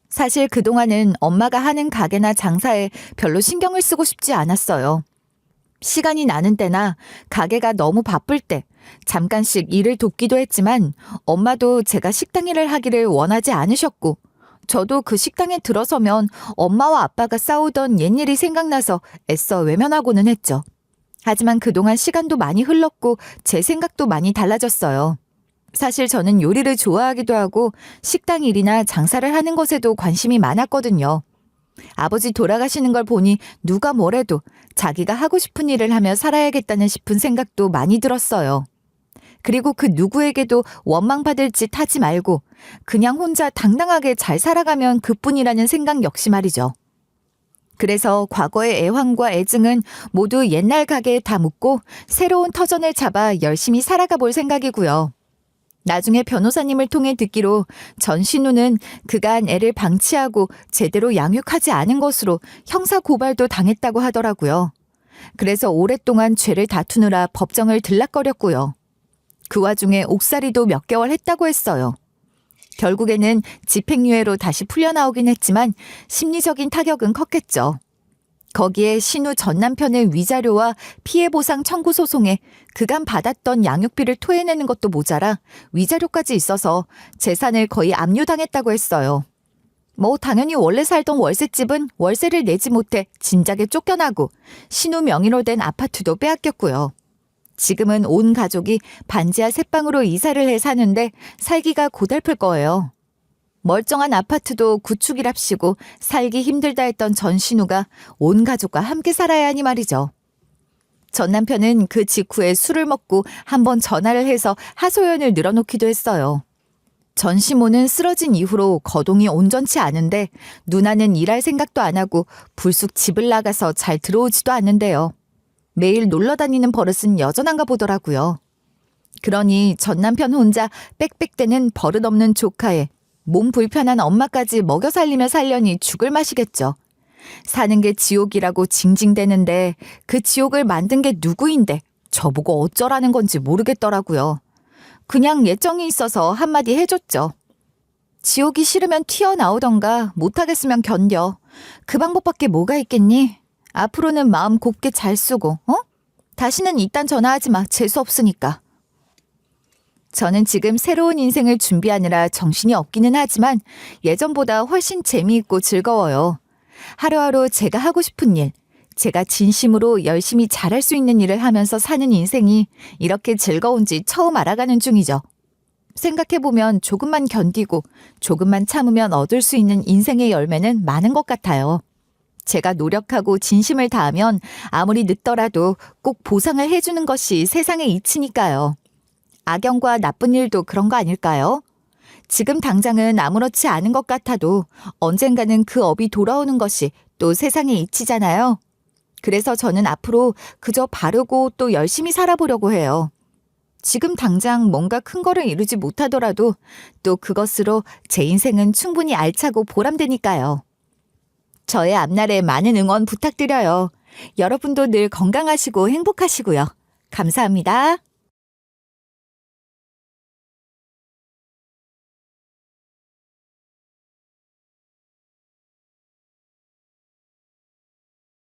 사실 그동안은 엄마가 하는 가게나 장사에 별로 신경을 쓰고 싶지 않았어요. 시간이 나는 때나 가게가 너무 바쁠 때 잠깐씩 일을 돕기도 했지만 엄마도 제가 식당 일을 하기를 원하지 않으셨고 저도 그 식당에 들어서면 엄마와 아빠가 싸우던 옛일이 생각나서 애써 외면하고는 했죠. 하지만 그동안 시간도 많이 흘렀고 제 생각도 많이 달라졌어요. 사실 저는 요리를 좋아하기도 하고 식당 일이나 장사를 하는 것에도 관심이 많았거든요. 아버지 돌아가시는 걸 보니 누가 뭐래도 자기가 하고 싶은 일을 하며 살아야겠다는 싶은 생각도 많이 들었어요. 그리고 그 누구에게도 원망받을 짓 하지 말고 그냥 혼자 당당하게 잘 살아가면 그뿐이라는 생각 역시 말이죠. 그래서 과거의 애환과 애증은 모두 옛날 가게에 다 묻고 새로운 터전을 잡아 열심히 살아가 볼 생각이고요. 나중에 변호사님을 통해 듣기로 전신우는 그간 애를 방치하고 제대로 양육하지 않은 것으로 형사 고발도 당했다고 하더라고요. 그래서 오랫동안 죄를 다투느라 법정을 들락거렸고요. 그 와중에 옥살이도 몇 개월 했다고 했어요. 결국에는 집행유예로 다시 풀려나오긴 했지만 심리적인 타격은 컸겠죠. 거기에 신우 전 남편의 위자료와 피해보상 청구 소송에 그간 받았던 양육비를 토해내는 것도 모자라 위자료까지 있어서 재산을 거의 압류당했다고 했어요. 뭐 당연히 원래 살던 월세집은 월세를 내지 못해 진작에 쫓겨나고 신우 명의로 된 아파트도 빼앗겼고요. 지금은 온 가족이 반지하 새방으로 이사를 해 사는데 살기가 고달플 거예요. 멀쩡한 아파트도 구축이랍시고 살기 힘들다 했던 전신우가 온 가족과 함께 살아야 하니 말이죠. 전 남편은 그 직후에 술을 먹고 한번 전화를 해서 하소연을 늘어놓기도 했어요. 전시모는 쓰러진 이후로 거동이 온전치 않은데 누나는 일할 생각도 안 하고 불쑥 집을 나가서 잘 들어오지도 않는데요. 매일 놀러 다니는 버릇은 여전한가 보더라고요. 그러니 전 남편 혼자 빽빽대는 버릇없는 조카에 몸 불편한 엄마까지 먹여 살리며 살려니 죽을 맛이겠죠. 사는 게 지옥이라고 징징대는데 그 지옥을 만든 게 누구인데 저보고 어쩌라는 건지 모르겠더라고요. 그냥 예정이 있어서 한마디 해줬죠. 지옥이 싫으면 튀어나오던가 못하겠으면 견뎌. 그 방법밖에 뭐가 있겠니? 앞으로는 마음 곱게 잘 쓰고, 다시는 이딴 전화하지 마. 재수없으니까. 저는 지금 새로운 인생을 준비하느라 정신이 없기는 하지만 예전보다 훨씬 재미있고 즐거워요. 하루하루 제가 하고 싶은 일, 제가 진심으로 열심히 잘할 수 있는 일을 하면서 사는 인생이 이렇게 즐거운지 처음 알아가는 중이죠. 생각해보면 조금만 견디고 조금만 참으면 얻을 수 있는 인생의 열매는 많은 것 같아요. 제가 노력하고 진심을 다하면 아무리 늦더라도 꼭 보상을 해주는 것이 세상의 이치니까요. 악영과 나쁜 일도 그런 거 아닐까요? 지금 당장은 아무렇지 않은 것 같아도 언젠가는 그 업이 돌아오는 것이 또 세상의 이치잖아요. 그래서 저는 앞으로 그저 바르고 또 열심히 살아보려고 해요. 지금 당장 뭔가 큰 거를 이루지 못하더라도 또 그것으로 제 인생은 충분히 알차고 보람되니까요. 저의 앞날에 많은 응원 부탁드려요. 여러분도 늘 건강하시고 행복하시고요. 감사합니다.